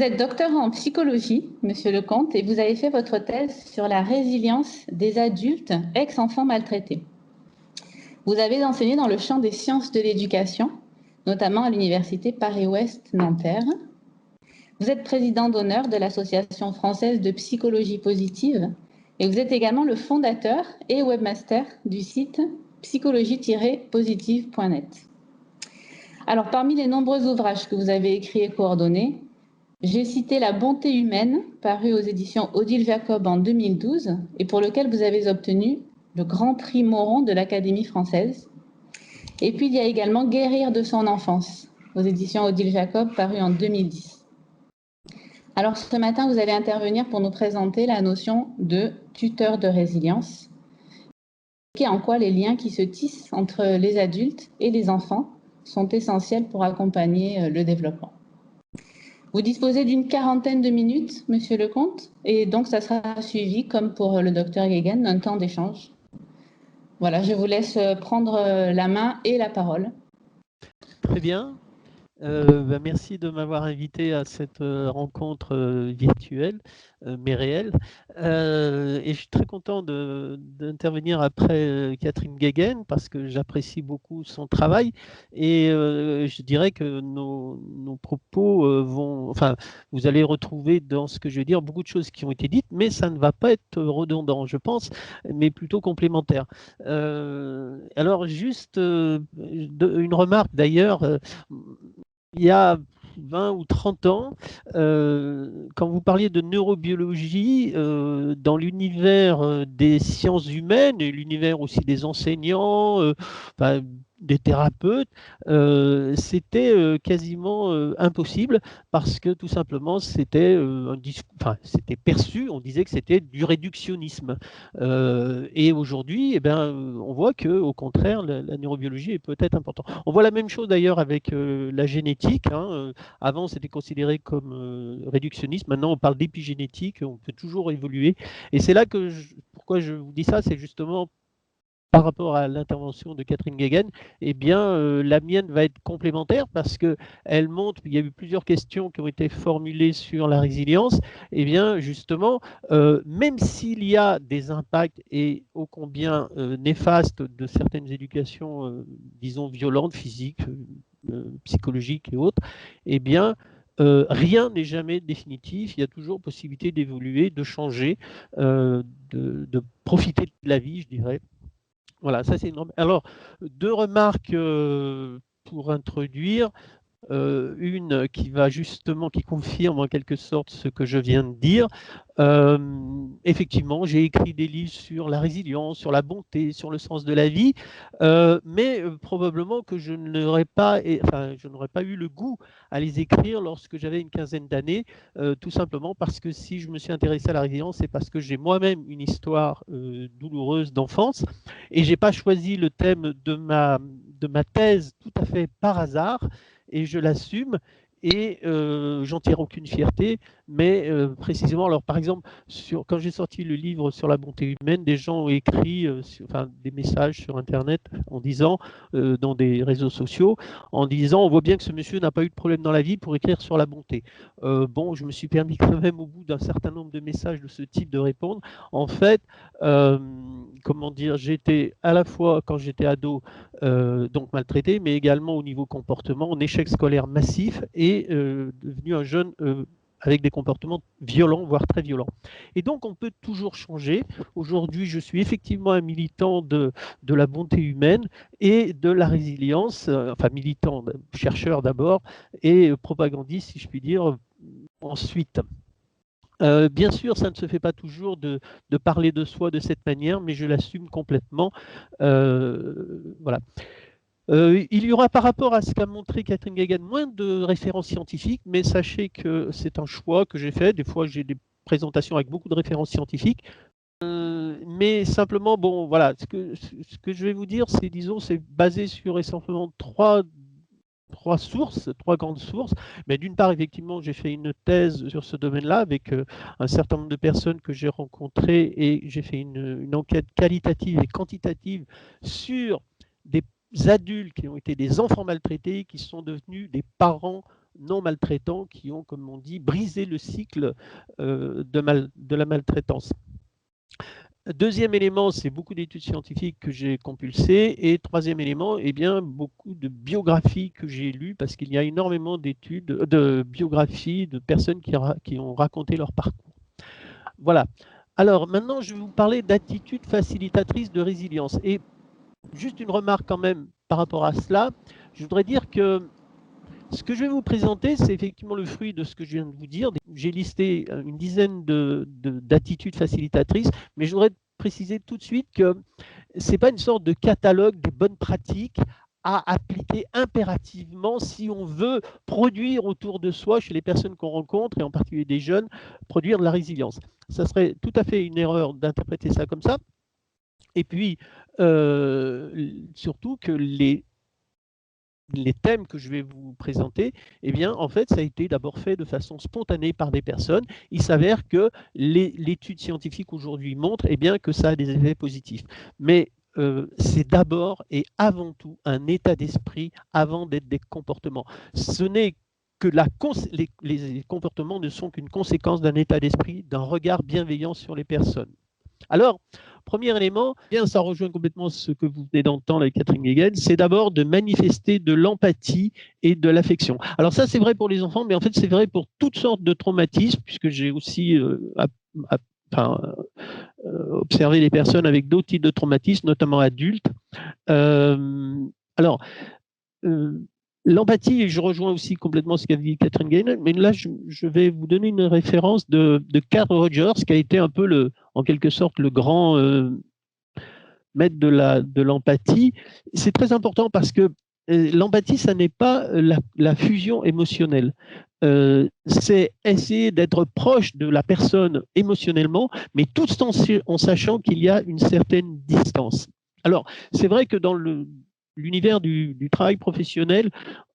êtes docteur en psychologie, Monsieur Lecomte, et vous avez fait votre thèse sur la résilience des adultes ex-enfants maltraités. Vous avez enseigné dans le champ des sciences de l'éducation, notamment à l'université Paris-Ouest Nanterre. Vous êtes président d'honneur de l'Association française de psychologie positive et vous êtes également le fondateur et webmaster du site psychologie-positive.net. Alors, parmi les nombreux ouvrages que vous avez écrits et coordonnés, j'ai cité La bonté humaine, paru aux éditions Odile Jacob en 2012 et pour lequel vous avez obtenu le Grand Prix Moron de l'Académie française. Et puis, il y a également Guérir de son enfance, aux éditions Odile Jacob, paru en 2010. Alors, ce matin, vous allez intervenir pour nous présenter la notion de tuteur de résilience, et en quoi les liens qui se tissent entre les adultes et les enfants sont essentiels pour accompagner le développement. Vous disposez d'une quarantaine de minutes, Monsieur Lecomte, et donc ça sera suivi, comme pour le docteur Guéguen, d'un temps d'échange. Voilà, je vous laisse prendre la main et la parole. Très bien. Merci de m'avoir invité à cette rencontre virtuelle, mais réelle. Et je suis très content d'intervenir après Catherine Guéguen parce que j'apprécie beaucoup son travail. Et je dirais que nos propos vont... Enfin, vous allez retrouver dans ce que je vais dire beaucoup de choses qui ont été dites, mais ça ne va pas être redondant, je pense, mais plutôt complémentaire. Alors, juste une remarque d'ailleurs. Il y a 20 ou 30 ans, quand vous parliez de neurobiologie, dans l'univers des sciences humaines et l'univers aussi des enseignants, enfin, des thérapeutes, c'était quasiment impossible parce que tout simplement c'était c'était perçu, on disait que c'était du réductionnisme. Et aujourd'hui, eh ben, on voit que au contraire, la neurobiologie est peut-être importante. On voit la même chose d'ailleurs avec la génétique. Hein. Avant, c'était considéré comme réductionniste. Maintenant, on parle d'épigénétique. On peut toujours évoluer. Et c'est là que pourquoi je vous dis ça, c'est justement par rapport à l'intervention de Catherine Guéguen, eh bien, la mienne va être complémentaire parce qu'elle montre, il y a eu plusieurs questions qui ont été formulées sur la résilience, eh bien, justement, même s'il y a des impacts et ô combien néfastes de certaines éducations, disons, violentes, physiques, psychologiques et autres, eh bien, rien n'est jamais définitif, il y a toujours possibilité d'évoluer, de changer, de profiter de la vie, je dirais. Voilà, ça c'est énorme. Alors, deux remarques pour introduire. Une qui va justement, qui confirme en quelque sorte ce que je viens de dire. Effectivement, j'ai écrit des livres sur la résilience, sur la bonté, sur le sens de la vie, mais probablement que je n'aurais pas eu le goût à les écrire lorsque j'avais une quinzaine d'années, tout simplement parce que si je me suis intéressé à la résilience, c'est parce que j'ai moi-même une histoire douloureuse d'enfance et j'ai pas choisi le thème de ma thèse tout à fait par hasard. Et je l'assume et j'en tire aucune fierté, mais précisément, alors par exemple, quand j'ai sorti le livre sur la bonté humaine, des gens ont écrit des messages sur Internet en disant, dans des réseaux sociaux, en disant, on voit bien que ce monsieur n'a pas eu de problème dans la vie pour écrire sur la bonté. Bon, je me suis permis quand même au bout d'un certain nombre de messages de ce type de répondre. En fait, comment dire, j'étais à la fois, quand j'étais ado, donc maltraité, mais également au niveau comportement, en échec scolaire massif et devenu un jeune avec des comportements violents, voire très violents. Et donc, on peut toujours changer. Aujourd'hui, je suis effectivement un militant de la bonté humaine et de la résilience, enfin militant, chercheur d'abord, et propagandiste, si je puis dire, ensuite. Bien sûr, ça ne se fait pas toujours de parler de soi de cette manière, mais je l'assume complètement. Voilà. Il y aura par rapport à ce qu'a montré Catherine Guéguen moins de références scientifiques, mais sachez que c'est un choix que j'ai fait. Des fois, j'ai des présentations avec beaucoup de références scientifiques. Mais simplement, bon, voilà, ce que je vais vous dire, c'est, disons, c'est basé sur essentiellement trois sources, trois grandes sources. Mais d'une part, effectivement, j'ai fait une thèse sur ce domaine-là avec un certain nombre de personnes que j'ai rencontrées et j'ai fait une enquête qualitative et quantitative sur des adultes qui ont été des enfants maltraités, qui sont devenus des parents non maltraitants qui ont, comme on dit, brisé le cycle de la maltraitance. Deuxième élément, c'est beaucoup d'études scientifiques que j'ai compulsées. Et troisième élément, eh bien, beaucoup de biographies que j'ai lues, parce qu'il y a énormément d'études, de biographies de personnes qui ont raconté leur parcours. Voilà. Alors, maintenant, je vais vous parler d'attitude facilitatrice de résilience. Et juste une remarque quand même par rapport à cela. Je voudrais dire que ce que je vais vous présenter, c'est effectivement le fruit de ce que je viens de vous dire. J'ai listé une dizaine d'attitudes facilitatrices, mais je voudrais préciser tout de suite que ce n'est pas une sorte de catalogue des bonnes pratiques à appliquer impérativement si on veut produire autour de soi, chez les personnes qu'on rencontre, et en particulier des jeunes, produire de la résilience. Ça serait tout à fait une erreur d'interpréter ça comme ça. Et puis, surtout que les thèmes que je vais vous présenter, eh bien, en fait, ça a été d'abord fait de façon spontanée par des personnes. Il s'avère que l'étude scientifique aujourd'hui montre eh bien, que ça a des effets positifs. Mais c'est d'abord et avant tout un état d'esprit avant d'être des comportements. Ce n'est que les comportements ne sont qu'une conséquence d'un état d'esprit, d'un regard bienveillant sur les personnes. Alors, premier élément, bien, ça rejoint complètement ce que vous venez d'entendre avec Catherine Guéguen, c'est d'abord de manifester de l'empathie et de l'affection. Alors ça, c'est vrai pour les enfants, mais en fait, c'est vrai pour toutes sortes de traumatismes, puisque j'ai aussi observé les personnes avec d'autres types de traumatismes, notamment adultes. L'empathie, et je rejoins aussi complètement ce qu'a dit Catherine Guéguen, mais là, je vais vous donner une référence de Carl Rogers, qui a été un peu, en quelque sorte, le grand maître de l'empathie. C'est très important parce que l'empathie, ça n'est pas la fusion émotionnelle. C'est essayer d'être proche de la personne émotionnellement, mais tout en sachant qu'il y a une certaine distance. Alors, c'est vrai que dans l'univers du travail professionnel,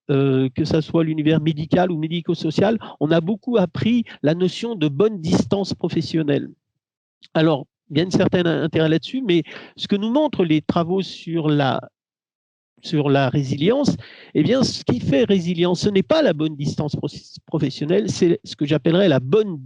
que ce soit l'univers médical ou médico-social, on a beaucoup appris la notion de bonne distance professionnelle. Alors, il y a un certain intérêt là-dessus, mais ce que nous montrent les travaux sur la résilience, eh bien, ce qui fait résilience, ce n'est pas la bonne distance professionnelle, c'est ce que j'appellerais la bonne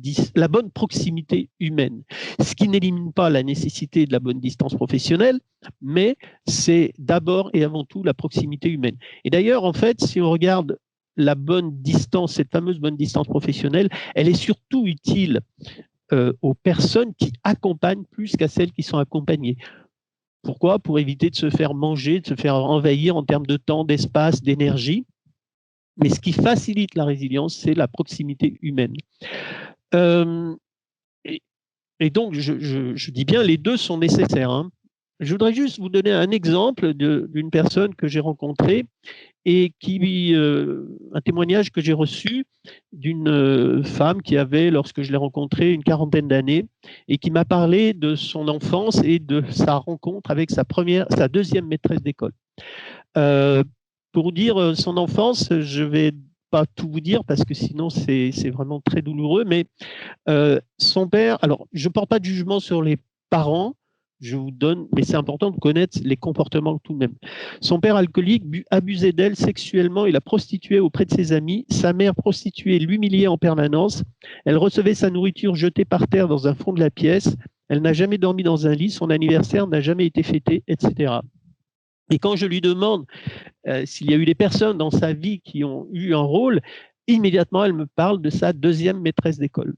proximité humaine. Ce qui n'élimine pas la nécessité de la bonne distance professionnelle, mais c'est d'abord et avant tout la proximité humaine. Et d'ailleurs, en fait, si on regarde la bonne distance, cette fameuse bonne distance professionnelle, elle est surtout utile aux personnes qui accompagnent plus qu'à celles qui sont accompagnées. Pourquoi? Pour éviter de se faire manger, de se faire envahir en termes de temps, d'espace, d'énergie. Mais ce qui facilite la résilience, c'est la proximité humaine. Et donc, je dis bien, les deux sont nécessaires. Hein. Je voudrais juste vous donner un exemple d'une personne que j'ai rencontrée et un témoignage que j'ai reçu d'une femme qui avait, lorsque je l'ai rencontrée, une quarantaine d'années et qui m'a parlé de son enfance et de sa rencontre avec sa deuxième maîtresse d'école. Pour dire son enfance, je ne vais pas tout vous dire parce que sinon c'est vraiment très douloureux, mais son père, alors je ne porte pas de jugement sur les parents, je vous donne, mais c'est important de connaître les comportements tout de même. Son père alcoolique abusait d'elle sexuellement et la prostituait auprès de ses amis. Sa mère prostituée l'humiliait en permanence. Elle recevait sa nourriture jetée par terre dans un fond de la pièce. Elle n'a jamais dormi dans un lit. Son anniversaire n'a jamais été fêté, etc. Et quand je lui demande s'il y a eu des personnes dans sa vie qui ont eu un rôle, immédiatement, elle me parle de sa deuxième maîtresse d'école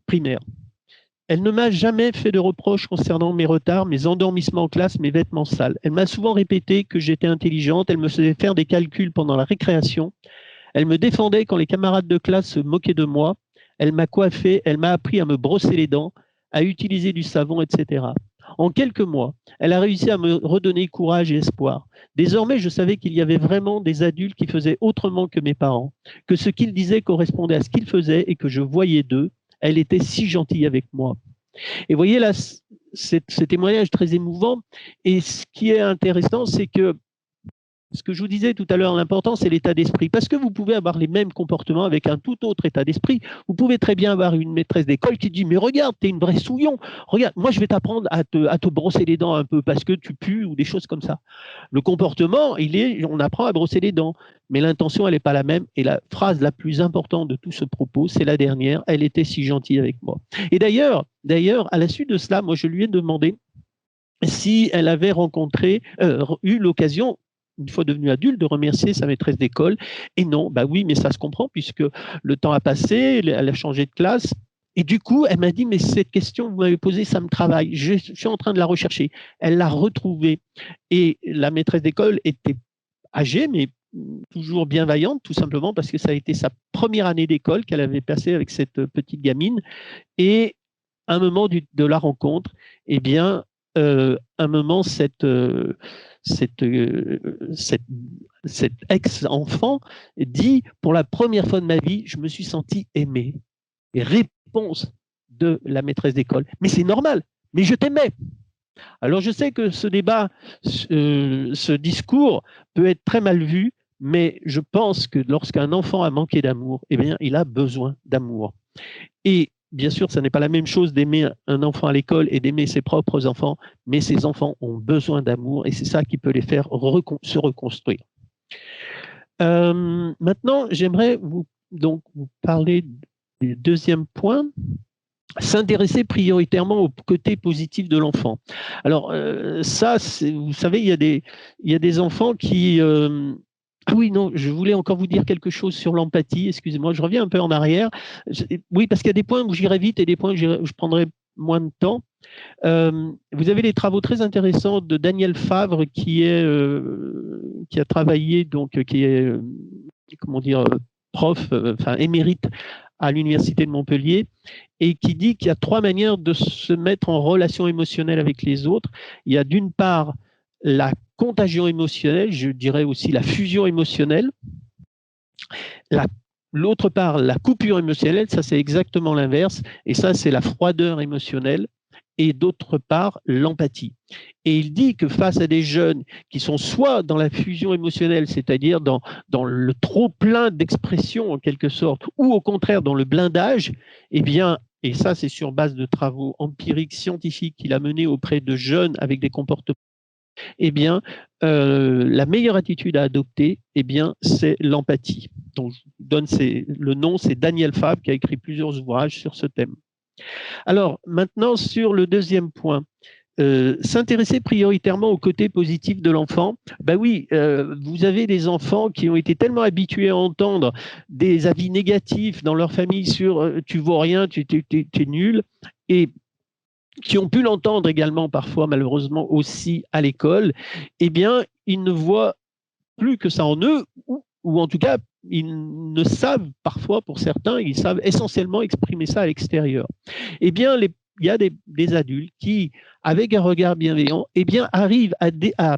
primaire. Elle ne m'a jamais fait de reproches concernant mes retards, mes endormissements en classe, mes vêtements sales. Elle m'a souvent répété que j'étais intelligente, elle me faisait faire des calculs pendant la récréation, elle me défendait quand les camarades de classe se moquaient de moi, elle m'a coiffé, elle m'a appris à me brosser les dents, à utiliser du savon, etc. En quelques mois, elle a réussi à me redonner courage et espoir. Désormais, je savais qu'il y avait vraiment des adultes qui faisaient autrement que mes parents, que ce qu'ils disaient correspondait à ce qu'ils faisaient et que je voyais d'eux. Elle était si gentille avec moi. Et vous voyez là, ce témoignage très émouvant. Et ce qui est intéressant, c'est que ce que je vous disais tout à l'heure, l'important, c'est l'état d'esprit. Parce que vous pouvez avoir les mêmes comportements avec un tout autre état d'esprit. Vous pouvez très bien avoir une maîtresse d'école qui dit « Mais regarde, t'es une vraie souillon. Regarde, moi, je vais t'apprendre à te brosser les dents un peu parce que tu pues » ou des choses comme ça. Le comportement, on apprend à brosser les dents. Mais l'intention, elle n'est pas la même. Et la phrase la plus importante de tout ce propos, c'est la dernière. Elle était si gentille avec moi. Et d'ailleurs, à la suite de cela, moi, je lui ai demandé si elle avait eu l'occasion, une fois devenue adulte, de remercier sa maîtresse d'école. Et non, bah oui, mais ça se comprend puisque le temps a passé, elle a changé de classe. Et du coup, elle m'a dit, mais cette question que vous m'avez posée, ça me travaille. Je suis en train de la rechercher. Elle l'a retrouvée. Et la maîtresse d'école était âgée, mais toujours bienveillante, tout simplement parce que ça a été sa première année d'école qu'elle avait passée avec cette petite gamine. Et à un moment de la rencontre, eh bien, un moment, cet ex-enfant dit « Pour la première fois de ma vie, je me suis senti aimé. » Et réponse de la maîtresse d'école « Mais c'est normal, mais je t'aimais. » Alors, je sais que ce débat, ce discours peut être très mal vu, mais je pense que lorsqu'un enfant a manqué d'amour, eh bien, il a besoin d'amour. Et bien sûr, ce n'est pas la même chose d'aimer un enfant à l'école et d'aimer ses propres enfants, mais ces enfants ont besoin d'amour et c'est ça qui peut les faire se reconstruire. Maintenant, j'aimerais vous parler du deuxième point, s'intéresser prioritairement au côté positif de l'enfant. Alors, ça, vous savez, il y a des enfants qui... Ah oui, non, je voulais encore vous dire quelque chose sur l'empathie. Excusez-moi, je reviens un peu en arrière. Oui, parce qu'il y a des points où j'irai vite et des points où je prendrai moins de temps. Vous avez les travaux très intéressants de Daniel Favre qui a travaillé, donc qui est, comment dire, prof, enfin émérite à l'Université de Montpellier, et qui dit qu'il y a 3 manières de se mettre en relation émotionnelle avec les autres. Il y a d'une part la contagion émotionnelle, je dirais aussi la fusion émotionnelle. L'autre part, la coupure émotionnelle, ça c'est exactement l'inverse, et ça c'est la froideur émotionnelle. Et d'autre part, l'empathie. Et il dit que face à des jeunes qui sont soit dans la fusion émotionnelle, c'est-à-dire dans le trop-plein d'expression en quelque sorte, ou au contraire dans le blindage, eh bien, et ça c'est sur base de travaux empiriques scientifiques qu'il a menés auprès de jeunes avec des comportements, eh bien, la meilleure attitude à adopter, eh bien, c'est l'empathie. Donc, je vous donne le nom, c'est Daniel Favre qui a écrit plusieurs ouvrages sur ce thème. Alors, maintenant, sur le deuxième point, s'intéresser prioritairement au côté positif de l'enfant. Ben oui, vous avez des enfants qui ont été tellement habitués à entendre des avis négatifs dans leur famille sur tu vaux rien, tu es nul, et qui ont pu l'entendre également parfois, malheureusement, aussi à l'école, eh bien, ils ne voient plus que ça en eux, ou en tout cas, ils ne savent parfois, pour certains, ils savent essentiellement exprimer ça à l'extérieur. Eh bien, il y a des adultes qui, avec un regard bienveillant, eh bien, arrivent à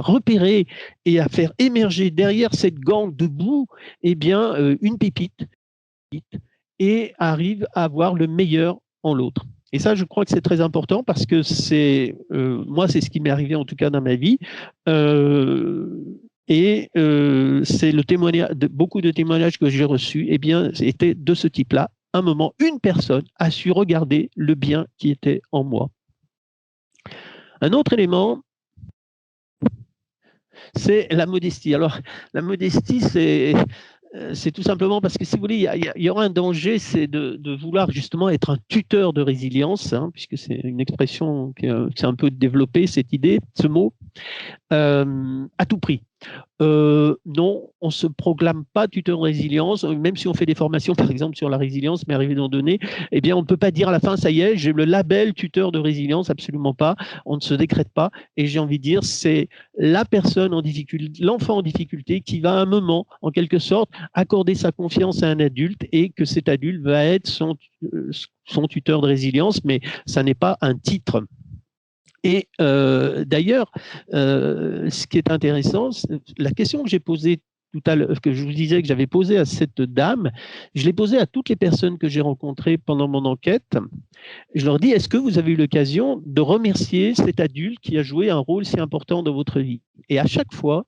repérer et à faire émerger derrière cette gangue de boue, eh bien, une pépite, et arrivent à voir le meilleur en l'autre. Et ça, je crois que c'est très important parce que moi, c'est ce qui m'est arrivé en tout cas dans ma vie. C'est le témoignage, beaucoup de témoignages que j'ai reçus, eh bien, étaient de ce type-là. Un moment, une personne a su regarder le bien qui était en moi. Un autre élément, c'est la modestie. Alors, la modestie, c'est tout simplement parce que, si vous voulez, il y aura un danger, c'est de vouloir justement être un tuteur de résilience, hein, puisque c'est une expression qui est un peu développée, cette idée, ce mot, à tout prix. Non, on ne se proclame pas tuteur de résilience, même si on fait des formations, par exemple, sur la résilience, mais arrivé dans donné, eh bien, on ne peut pas dire à la fin, ça y est, j'ai le label tuteur de résilience, absolument pas, on ne se décrète pas, et j'ai envie de dire, c'est la personne en difficulté, l'enfant en difficulté, qui va à un moment, en quelque sorte, accorder sa confiance à un adulte, et que cet adulte va être son tuteur de résilience, mais ça n'est pas un titre. Et d'ailleurs, ce qui est intéressant, la question que j'ai posée tout à l'heure, que je vous disais que j'avais posée à cette dame, je l'ai posée à toutes les personnes que j'ai rencontrées pendant mon enquête. Je leur dis, est-ce que vous avez eu l'occasion de remercier cet adulte qui a joué un rôle si important dans votre vie? Et à chaque fois,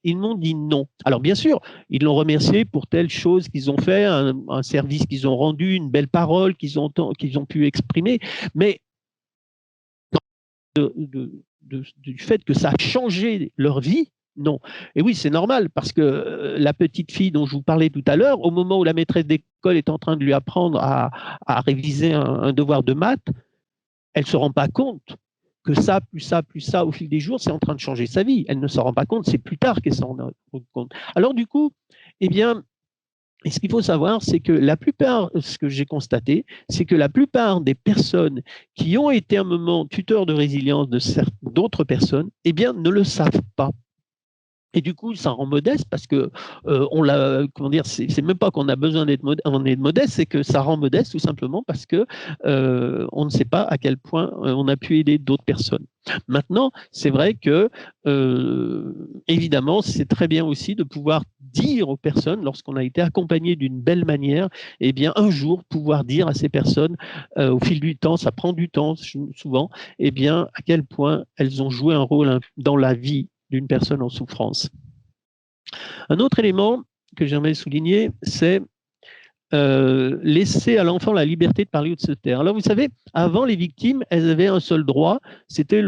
ils m'ont dit non. Alors bien sûr, ils l'ont remercié pour telle chose qu'ils ont fait, un service qu'ils ont rendu, une belle parole qu'ils ont pu exprimer, mais du fait que ça a changé leur vie, non. Et oui, c'est normal, parce que la petite fille dont je vous parlais tout à l'heure, au moment où la maîtresse d'école est en train de lui apprendre à réviser un devoir de maths, elle ne se rend pas compte que ça, plus ça, plus ça, au fil des jours, c'est en train de changer sa vie. Elle ne s'en rend pas compte, c'est plus tard qu'elle s'en rend compte. Alors du coup, eh bien, et ce qu'il faut savoir, c'est que la plupart, ce que j'ai constaté, c'est que la plupart des personnes qui ont été à un moment tuteurs de résilience d'autres personnes, eh bien, ne le savent pas. Et du coup, ça rend modeste parce que on l'a, comment dire, c'est même pas qu'on a besoin d'être modeste, c'est que ça rend modeste tout simplement parce que on ne sait pas à quel point on a pu aider d'autres personnes. Maintenant, c'est vrai que évidemment, c'est très bien aussi de pouvoir dire aux personnes, lorsqu'on a été accompagné d'une belle manière, eh bien un jour pouvoir dire à ces personnes, au fil du temps, ça prend du temps souvent, eh bien à quel point elles ont joué un rôle dans la vie d'une personne en souffrance. Un autre élément que j'aimerais souligner, c'est laisser à l'enfant la liberté de parler ou de se taire. Alors vous savez, avant les victimes, elles avaient un seul droit, c'était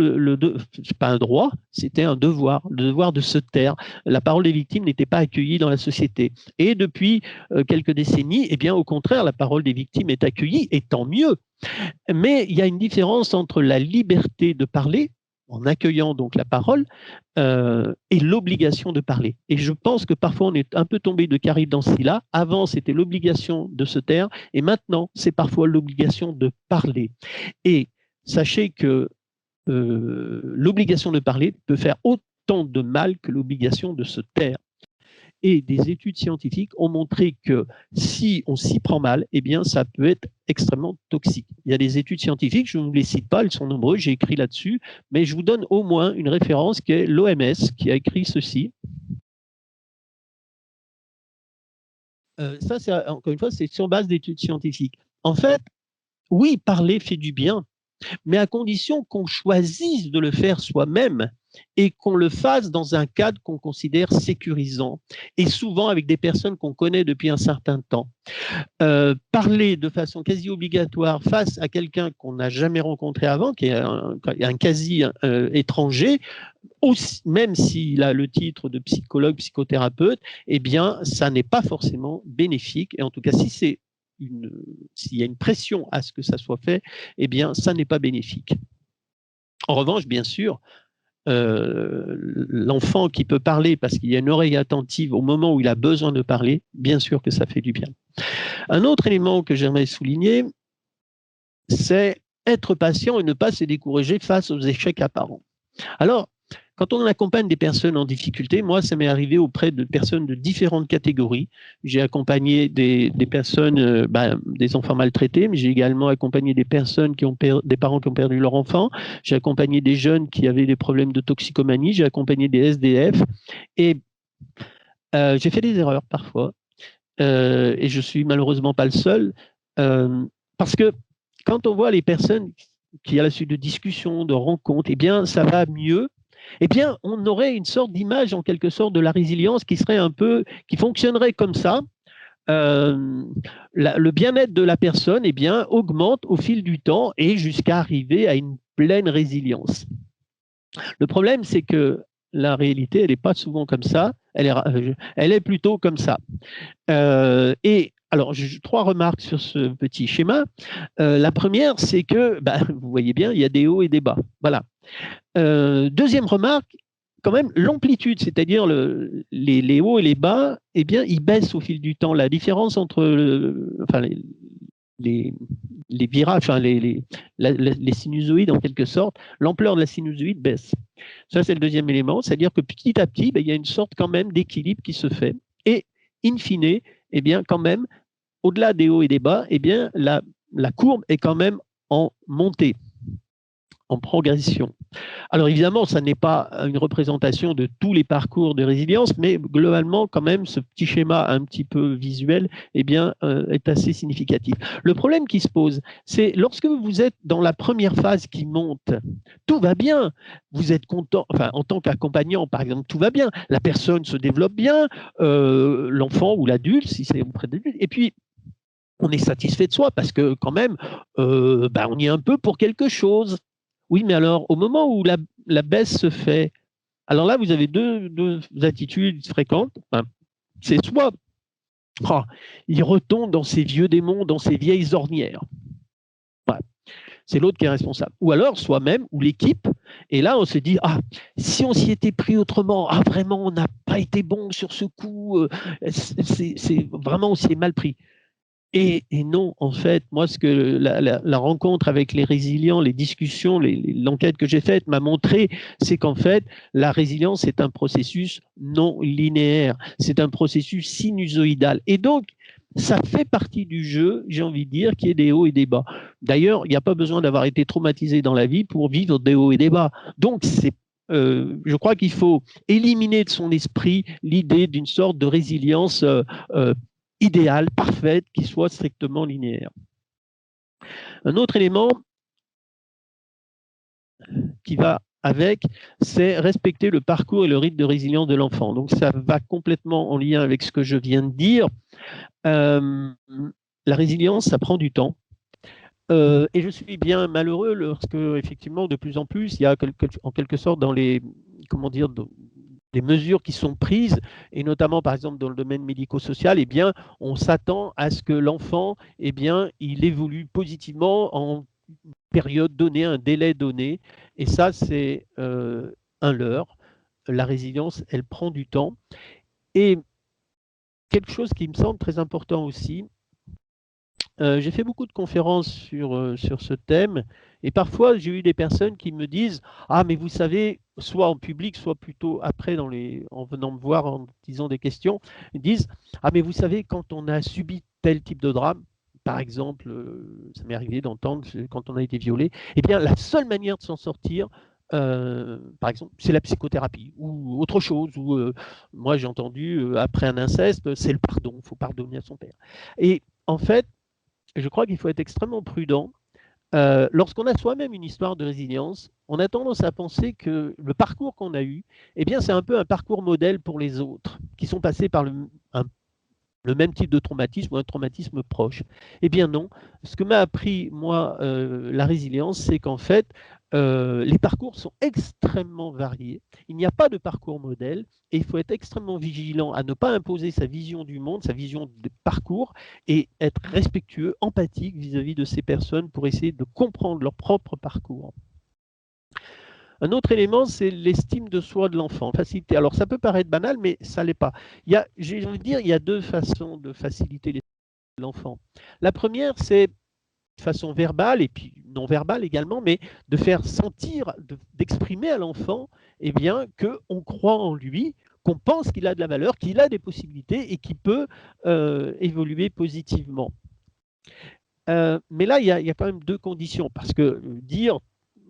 pas un droit, c'était un devoir, le devoir de se taire. La parole des victimes n'était pas accueillie dans la société. Et depuis quelques décennies, eh bien au contraire, la parole des victimes est accueillie, et tant mieux. Mais il y a une différence entre la liberté de parler, en accueillant donc la parole, et l'obligation de parler. Et je pense que parfois on est un peu tombé de Caribe dans ce là. Avant, c'était l'obligation de se taire, et maintenant, c'est parfois l'obligation de parler. Et sachez que l'obligation de parler peut faire autant de mal que l'obligation de se taire. Et des études scientifiques ont montré que si on s'y prend mal, eh bien, ça peut être extrêmement toxique. Il y a des études scientifiques, je ne vous les cite pas, elles sont nombreuses, j'ai écrit là-dessus, mais je vous donne au moins une référence qui est l'OMS, qui a écrit ceci. Ça, c'est, encore une fois, c'est sur base d'études scientifiques. En fait, oui, parler fait du bien, mais à condition qu'on choisisse de le faire soi-même et qu'on le fasse dans un cadre qu'on considère sécurisant, et souvent avec des personnes qu'on connaît depuis un certain temps. Parler de façon quasi obligatoire face à quelqu'un qu'on n'a jamais rencontré avant, qui est un quasi étranger, aussi, même s'il a le titre de psychologue, psychothérapeute, eh bien, ça n'est pas forcément bénéfique. Et en tout cas, s'il y a une pression à ce que ça soit fait, eh bien, ça n'est pas bénéfique. En revanche, bien sûr, l'enfant qui peut parler parce qu'il y a une oreille attentive au moment où il a besoin de parler, bien sûr que ça fait du bien. Un autre élément que j'aimerais souligner, c'est être patient et ne pas se décourager face aux échecs apparents. Alors, quand on accompagne des personnes en difficulté, moi, ça m'est arrivé auprès de personnes de différentes catégories. J'ai accompagné des personnes, des enfants maltraités, mais j'ai également accompagné des personnes des parents qui ont perdu leur enfant. J'ai accompagné des jeunes qui avaient des problèmes de toxicomanie. J'ai accompagné des SDF. Et j'ai fait des erreurs parfois. Et je suis malheureusement pas le seul. Parce que quand on voit les personnes qui, à la suite de discussions, de rencontres, eh bien, ça va mieux. Eh bien, on aurait une sorte d'image, en quelque sorte, de la résilience qui fonctionnerait comme ça. Le bien-être de la personne, eh bien, augmente au fil du temps et jusqu'à arriver à une pleine résilience. Le problème, c'est que la réalité, elle n'est pas souvent comme ça. Elle est plutôt comme ça. Et alors, j'ai 3 remarques sur ce petit schéma. La première, c'est que, vous voyez bien, il y a des hauts et des bas. Voilà. Deuxième remarque, quand même, l'amplitude, c'est-à-dire les hauts et les bas, eh bien, ils baissent au fil du temps. La différence entre les virages, les sinusoïdes en quelque sorte, l'ampleur de la sinusoïde baisse. Ça, c'est le deuxième élément, c'est-à-dire que petit à petit, il y a une sorte quand même d'équilibre qui se fait. Et in fine, eh bien, quand même, au-delà des hauts et des bas, eh bien, la courbe est quand même en montée. en progression. Alors évidemment, ça n'est pas une représentation de tous les parcours de résilience, mais globalement, quand même, ce petit schéma un petit peu visuel eh bien, est assez significatif. Le problème qui se pose, c'est lorsque vous êtes dans la première phase qui monte, tout va bien, vous êtes content, enfin, en tant qu'accompagnant, par exemple, tout va bien, la personne se développe bien, l'enfant ou l'adulte, si c'est auprès d'adulte, et puis on est satisfait de soi parce que quand même, on y est un peu pour quelque chose. Oui, mais alors, au moment où la baisse se fait, alors là, vous avez deux attitudes fréquentes. Enfin, c'est soit il retombe dans ses vieux démons, dans ses vieilles ornières. Voilà. C'est l'autre qui est responsable. Ou alors soi-même ou l'équipe. Et là, on se dit, si on s'y était pris autrement, vraiment, on n'a pas été bon sur ce coup, c'est vraiment, on s'y est mal pris. Et non, en fait, moi, ce que la rencontre avec les résilients, les discussions, l'enquête que j'ai faite m'a montré, c'est qu'en fait, la résilience est un processus non linéaire, c'est un processus sinusoïdal. Et donc, ça fait partie du jeu, j'ai envie de dire, qui est des hauts et des bas. D'ailleurs, il n'y a pas besoin d'avoir été traumatisé dans la vie pour vivre des hauts et des bas. Donc, je crois qu'il faut éliminer de son esprit l'idée d'une sorte de résilience idéale, parfaite, qui soit strictement linéaire. Un autre élément qui va avec, c'est respecter le parcours et le rythme de résilience de l'enfant. Donc ça va complètement en lien avec ce que je viens de dire. La résilience, ça prend du temps. Et je suis bien malheureux lorsque, effectivement, de plus en plus, il y a en quelque sorte dans les, comment dire, des mesures qui sont prises, et notamment par exemple dans le domaine médico-social, eh bien, on s'attend à ce que l'enfant, eh bien, il évolue positivement en période donnée, un délai donné, et ça c'est un leurre. La résilience, elle prend du temps. Et quelque chose qui me semble très important aussi, j'ai fait beaucoup de conférences sur ce thème, et parfois j'ai eu des personnes qui me disent « Ah, mais vous savez, soit en public, soit plutôt après en venant me voir en disant des questions, ils disent « Ah, mais vous savez, quand on a subi tel type de drame, par exemple, ça m'est arrivé d'entendre quand on a été violé, eh bien la seule manière de s'en sortir, par exemple, c'est la psychothérapie ou autre chose. Ou moi j'ai entendu après un inceste, c'est le pardon, il faut pardonner à son père. » Et en fait, je crois qu'il faut être extrêmement prudent. Lorsqu'on a soi-même une histoire de résilience, on a tendance à penser que le parcours qu'on a eu, eh bien, c'est un peu un parcours modèle pour les autres qui sont passés par le même type de traumatisme ou un traumatisme proche. Eh bien non, ce que m'a appris, moi, la résilience, c'est qu'en fait, les parcours sont extrêmement variés. Il n'y a pas de parcours modèle et il faut être extrêmement vigilant à ne pas imposer sa vision du monde, sa vision de parcours et être respectueux, empathique vis-à-vis de ces personnes pour essayer de comprendre leur propre parcours. Un autre élément, c'est l'estime de soi de l'enfant. Faciliter. Alors, ça peut paraître banal, mais ça ne l'est pas. J'ai envie de dire, il y a deux façons de faciliter l'estime de l'enfant. La première, c'est de façon verbale et puis non verbale également, mais de faire sentir, d'exprimer à l'enfant eh bien, qu'on croit en lui, qu'on pense qu'il a de la valeur, qu'il a des possibilités et qu'il peut évoluer positivement. Mais là, il y a quand même deux conditions, parce que dire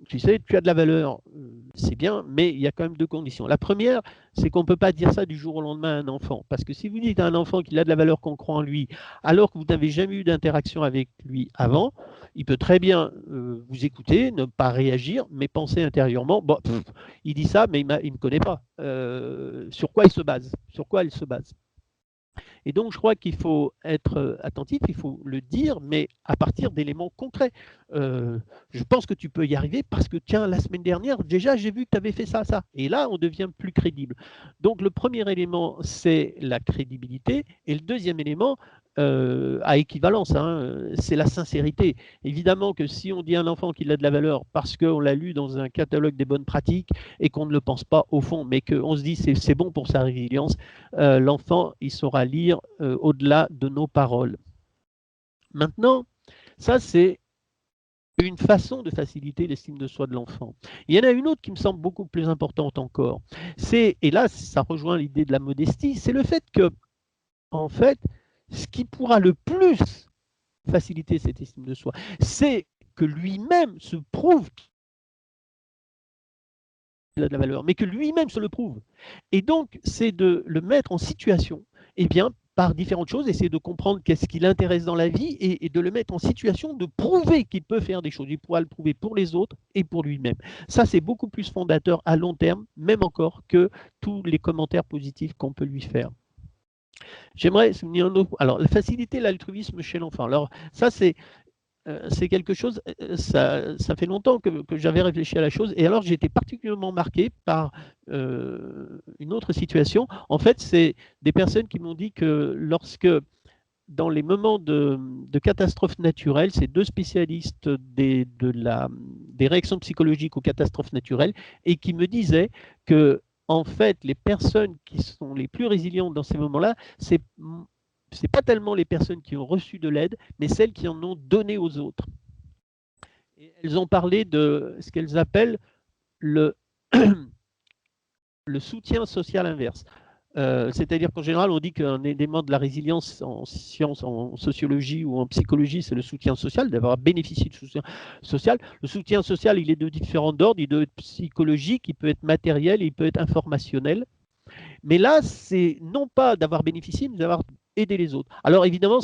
tu sais, tu as de la valeur, c'est bien, mais il y a quand même deux conditions. La première, c'est qu'on ne peut pas dire ça du jour au lendemain à un enfant. Parce que si vous dites à un enfant qu'il a de la valeur, qu'on croit en lui, alors que vous n'avez jamais eu d'interaction avec lui avant, il peut très bien vous écouter, ne pas réagir, mais penser intérieurement, bon, il dit ça, mais il ne me connaît pas. Sur quoi il se base? Sur quoi il se base? Et donc, je crois qu'il faut être attentif, il faut le dire, mais à partir d'éléments concrets. Je pense que tu peux y arriver parce que, tiens, la semaine dernière, déjà, j'ai vu que tu avais fait ça, ça. Et là, on devient plus crédible. Donc, le premier élément, c'est la crédibilité. Et le deuxième élément, à équivalence, c'est la sincérité. Évidemment que si on dit à un enfant qu'il a de la valeur parce qu'on l'a lu dans un catalogue des bonnes pratiques et qu'on ne le pense pas au fond, mais qu'on se dit c'est bon pour sa résilience, l'enfant, il saura lire au-delà de nos paroles. Maintenant, ça c'est une façon de faciliter l'estime de soi de l'enfant. Il y en a une autre qui me semble beaucoup plus importante encore. Et là, ça rejoint l'idée de la modestie, c'est le fait que, en fait, ce qui pourra le plus faciliter cette estime de soi, c'est que lui-même se prouve il a de la valeur, mais que lui-même se le prouve. Et donc, c'est de le mettre en situation, eh bien, par différentes choses, essayer de comprendre qu'est-ce qui l'intéresse dans la vie et de le mettre en situation de prouver qu'il peut faire des choses. Il pourra le prouver pour les autres et pour lui-même. Ça, c'est beaucoup plus fondateur à long terme, même encore que tous les commentaires positifs qu'on peut lui faire. J'aimerais souligner un autre. Alors, la facilité l'altruisme chez l'enfant. Alors, ça, c'est quelque chose, ça fait longtemps que j'avais réfléchi à la chose, et alors j'ai été particulièrement marqué par une autre situation. En fait, c'est des personnes qui m'ont dit que lorsque, dans les moments de catastrophes naturelles, ces deux spécialistes des réactions psychologiques aux catastrophes naturelles, et qui me disaient que, en fait, les personnes qui sont les plus résilientes dans ces moments-là, c'est pas tellement les personnes qui ont reçu de l'aide, mais celles qui en ont donné aux autres. Et elles ont parlé de ce qu'elles appellent le soutien social inverse. C'est-à-dire qu'en général, on dit qu'un élément de la résilience en sciences, en sociologie ou en psychologie, c'est le soutien social, d'avoir bénéficié de soutien social. Le soutien social, il est de différents ordres, il peut être psychologique, il peut être matériel, il peut être informationnel. Mais là, c'est non pas d'avoir bénéficié, mais d'avoir aidé les autres. Alors évidemment,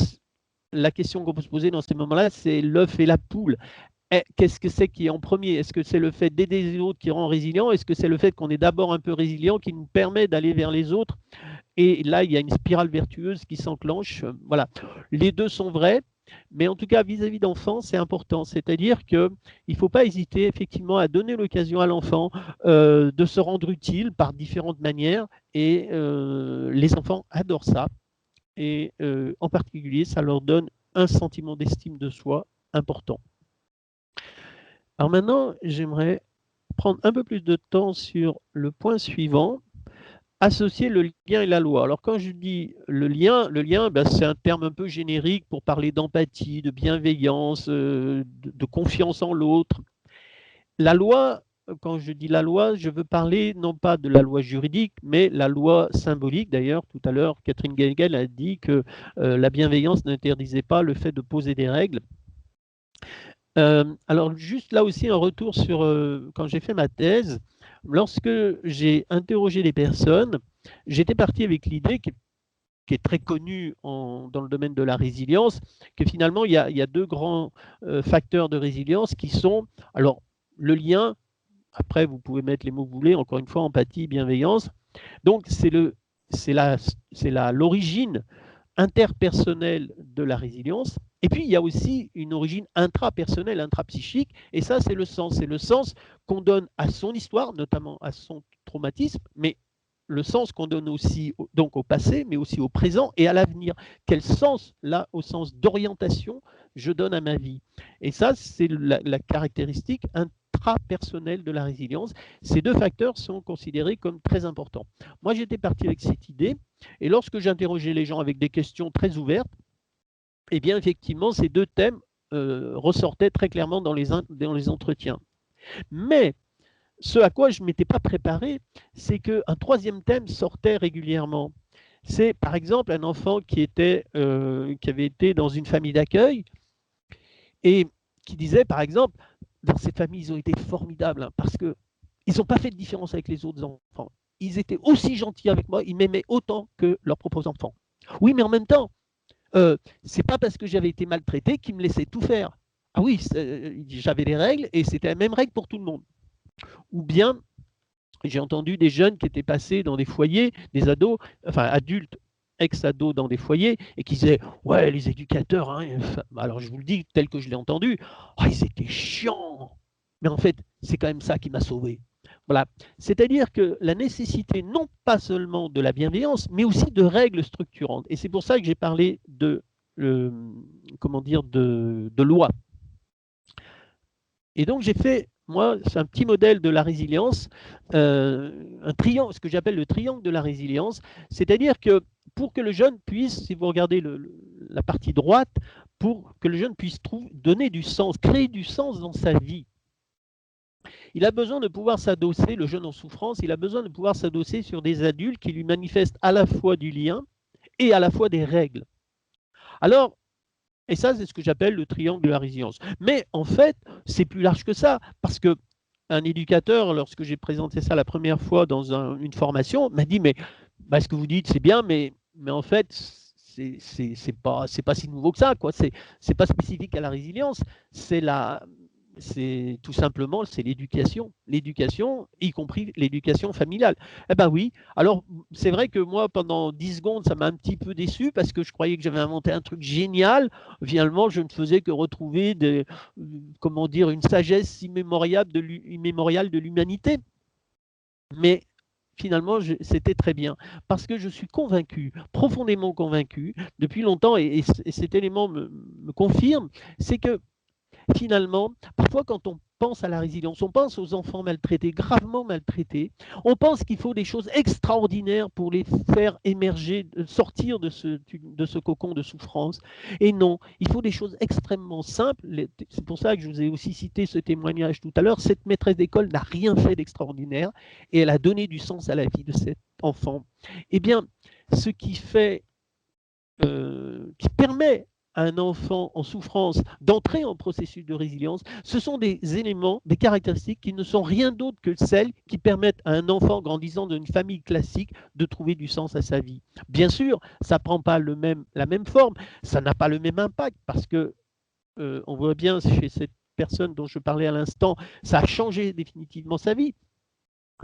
la question qu'on peut se poser dans ces moments-là, c'est l'œuf et la poule. Qu'est-ce que c'est qui est en premier? Est-ce que c'est le fait d'aider les autres qui rend résilient? Est-ce que c'est le fait qu'on est d'abord un peu résilient qui nous permet d'aller vers les autres? Et là, il y a une spirale vertueuse qui s'enclenche. Voilà. Les deux sont vrais, mais en tout cas, vis-à-vis d'enfants, c'est important. C'est-à-dire qu'il ne faut pas hésiter effectivement à donner l'occasion à l'enfant de se rendre utile par différentes manières. Et les enfants adorent ça. Et en particulier, ça leur donne un sentiment d'estime de soi important. Alors maintenant, j'aimerais prendre un peu plus de temps sur le point suivant, associer le lien et la loi. Alors quand je dis le lien, ben, c'est un terme un peu générique pour parler d'empathie, de bienveillance, de confiance en l'autre. La loi, quand je dis la loi, je veux parler non pas de la loi juridique, mais la loi symbolique. D'ailleurs, tout à l'heure, Catherine Guégel a dit que la bienveillance n'interdisait pas le fait de poser des règles. Alors juste là aussi un retour sur quand j'ai fait ma thèse, lorsque j'ai interrogé les personnes, j'étais parti avec l'idée qui est très connue dans le domaine de la résilience, que finalement il y a deux grands facteurs de résilience qui sont, alors le lien, après vous pouvez mettre les mots que vous voulez, encore une fois empathie, bienveillance, donc c'est l'origine interpersonnelle de la résilience. Et puis, il y a aussi une origine intrapersonnelle, intrapsychique, et ça, c'est le sens. C'est le sens qu'on donne à son histoire, notamment à son traumatisme, mais le sens qu'on donne aussi donc au passé, mais aussi au présent et à l'avenir. Quel sens, là, au sens d'orientation, je donne à ma vie? Et ça, c'est la caractéristique intrapersonnelle de la résilience. Ces deux facteurs sont considérés comme très importants. Moi, j'étais parti avec cette idée, et lorsque j'interrogeais les gens avec des questions très ouvertes, eh bien, effectivement, ces deux thèmes ressortaient très clairement dans les entretiens. Mais ce à quoi je ne m'étais pas préparé, c'est qu'un troisième thème sortait régulièrement. C'est par exemple un enfant qui avait été dans une famille d'accueil et qui disait, par exemple, dans cette famille, ils ont été formidables hein, parce qu'ils n'ont pas fait de différence avec les autres enfants. Ils étaient aussi gentils avec moi, ils m'aimaient autant que leurs propres enfants. Oui, mais en même temps, c'est pas parce que j'avais été maltraité qu'ils me laissaient tout faire. Ah oui, j'avais des règles et c'était la même règle pour tout le monde. Ou bien, j'ai entendu des jeunes qui étaient passés dans des foyers, des ados, enfin adultes, ex-ados dans des foyers, et qui disaient « Ouais, les éducateurs, hein, alors je vous le dis tel que je l'ai entendu, oh, ils étaient chiants !» Mais en fait, c'est quand même ça qui m'a sauvé. Voilà. C'est-à-dire que la nécessité, non pas seulement de la bienveillance, mais aussi de règles structurantes. Et c'est pour ça que j'ai parlé de loi. Et donc, j'ai fait, moi, c'est un petit modèle de la résilience, un triangle, ce que j'appelle le triangle de la résilience. C'est-à-dire que pour que le jeune puisse, si vous regardez la partie droite, pour que le jeune puisse donner du sens, créer du sens dans sa vie, il a besoin de pouvoir s'adosser, le jeune en souffrance, il a besoin de pouvoir s'adosser sur des adultes qui lui manifestent à la fois du lien et à la fois des règles. Alors, et ça, c'est ce que j'appelle le triangle de la résilience. Mais en fait, c'est plus large que ça, parce que un éducateur, lorsque j'ai présenté ça la première fois dans une formation, m'a dit, mais bah, ce que vous dites, c'est bien, mais en fait, c'est pas si nouveau que ça, quoi. C'est pas spécifique à la résilience, c'est tout simplement c'est l'éducation, y compris l'éducation familiale. Eh ben oui. Alors c'est vrai que moi pendant 10 secondes ça m'a un petit peu déçu parce que je croyais que j'avais inventé un truc génial. Finalement je ne faisais que retrouver comment dire, une sagesse immémoriale de l'humanité. Mais finalement, c'était très bien, parce que je suis convaincu, profondément convaincu, depuis longtemps, et cet élément me confirme, c'est que finalement, parfois quand on pense à la résilience, on pense aux enfants maltraités, gravement maltraités, on pense qu'il faut des choses extraordinaires pour les faire émerger, sortir de ce cocon de souffrance. Et non, il faut des choses extrêmement simples. C'est pour ça que je vous ai aussi cité ce témoignage tout à l'heure. Cette maîtresse d'école n'a rien fait d'extraordinaire et elle a donné du sens à la vie de cet enfant. Eh bien, ce qui fait, qui permet à un enfant en souffrance d'entrer en processus de résilience, ce sont des éléments, des caractéristiques qui ne sont rien d'autre que celles qui permettent à un enfant grandissant dans une famille classique de trouver du sens à sa vie. Bien sûr, ça ne prend pas la même forme, ça n'a pas le même impact parce que on voit bien chez cette personne dont je parlais à l'instant, ça a changé définitivement sa vie.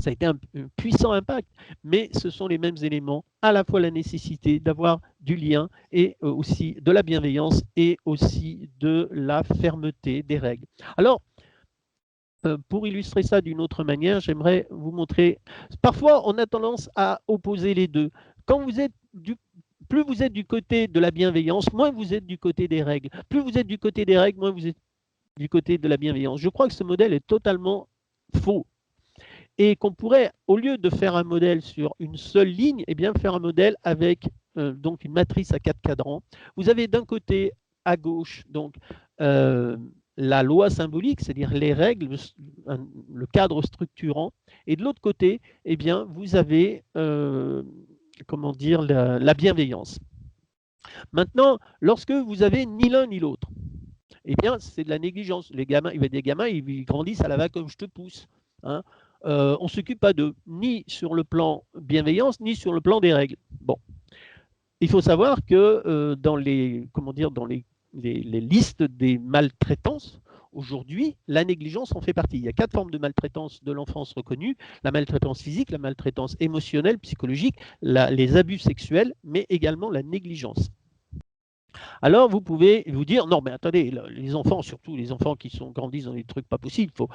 Ça a été un puissant impact, mais ce sont les mêmes éléments, à la fois la nécessité d'avoir du lien et aussi de la bienveillance et aussi de la fermeté des règles. Alors, pour illustrer ça d'une autre manière, j'aimerais vous montrer, parfois on a tendance à opposer les deux. Quand vous êtes plus vous êtes du côté de la bienveillance, moins vous êtes du côté des règles. Plus vous êtes du côté des règles, moins vous êtes du côté de la bienveillance. Je crois que ce modèle est totalement faux. Et qu'on pourrait, au lieu de faire un modèle sur une seule ligne, eh bien faire un modèle avec donc une matrice à 4 cadrans. Vous avez d'un côté à gauche donc la loi symbolique, c'est-à-dire les règles, le cadre structurant, et de l'autre côté, eh bien vous avez comment dire la bienveillance. Maintenant, lorsque vous avez ni l'un ni l'autre, eh bien c'est de la négligence. Les gamins, il y a des gamins, ils grandissent à la va comme je te pousse. Hein. On ne s'occupe pas d'eux, ni sur le plan bienveillance, ni sur le plan des règles. Bon. Il faut savoir que dans dans les listes des maltraitances, aujourd'hui, la négligence en fait partie. Il y a 4 formes de maltraitance de l'enfance reconnues: la maltraitance physique, la maltraitance émotionnelle, psychologique, les abus sexuels, mais également la négligence. Alors, vous pouvez vous dire, non, mais attendez, les enfants, surtout les enfants qui grandissent dans des trucs pas possibles, faut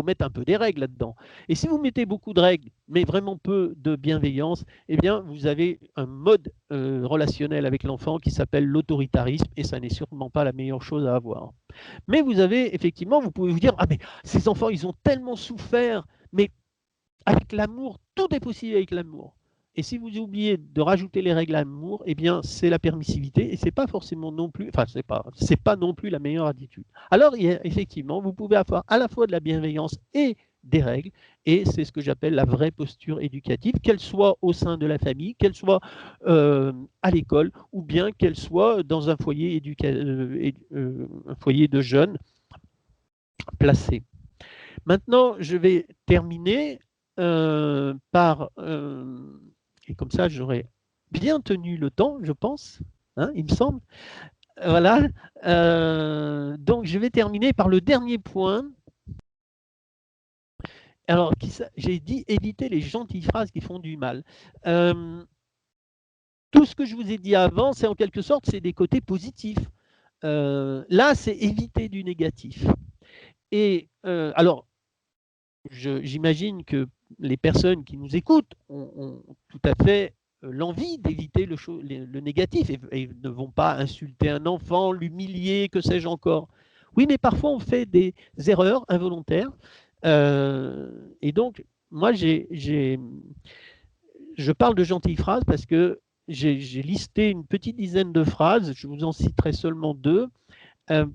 mettre un peu des règles là-dedans. Et si vous mettez beaucoup de règles, mais vraiment peu de bienveillance, eh bien, vous avez un mode relationnel avec l'enfant qui s'appelle l'autoritarisme, et ça n'est sûrement pas la meilleure chose à avoir. Mais vous avez, effectivement, vous pouvez vous dire, ah mais ces enfants, ils ont tellement souffert, mais avec l'amour, tout est possible avec l'amour. Et si vous oubliez de rajouter les règles à l'amour, eh bien, c'est la permissivité et c'est pas forcément non plus, enfin, c'est pas non plus la meilleure attitude. Alors, effectivement, vous pouvez avoir à la fois de la bienveillance et des règles, et c'est ce que j'appelle la vraie posture éducative, qu'elle soit au sein de la famille, qu'elle soit à l'école, ou bien qu'elle soit dans un foyer, un foyer de jeunes placés. Maintenant, je vais terminer par, et comme ça j'aurai bien tenu le temps, je pense, hein, il me semble. Voilà, donc je vais terminer par le dernier point. Alors, j'ai dit éviter les gentilles phrases qui font du mal. Tout ce que je vous ai dit avant, c'est en quelque sorte, c'est des côtés positifs. Là, c'est éviter du négatif. Et alors, j'imagine que les personnes qui nous écoutent ont tout à fait l'envie d'éviter le négatif et ne vont pas insulter un enfant, l'humilier, que sais-je encore. Oui, mais parfois on fait des erreurs involontaires. Et donc, moi, je parle de gentilles phrases parce que j'ai listé une petite dizaine de phrases, je vous en citerai seulement 2,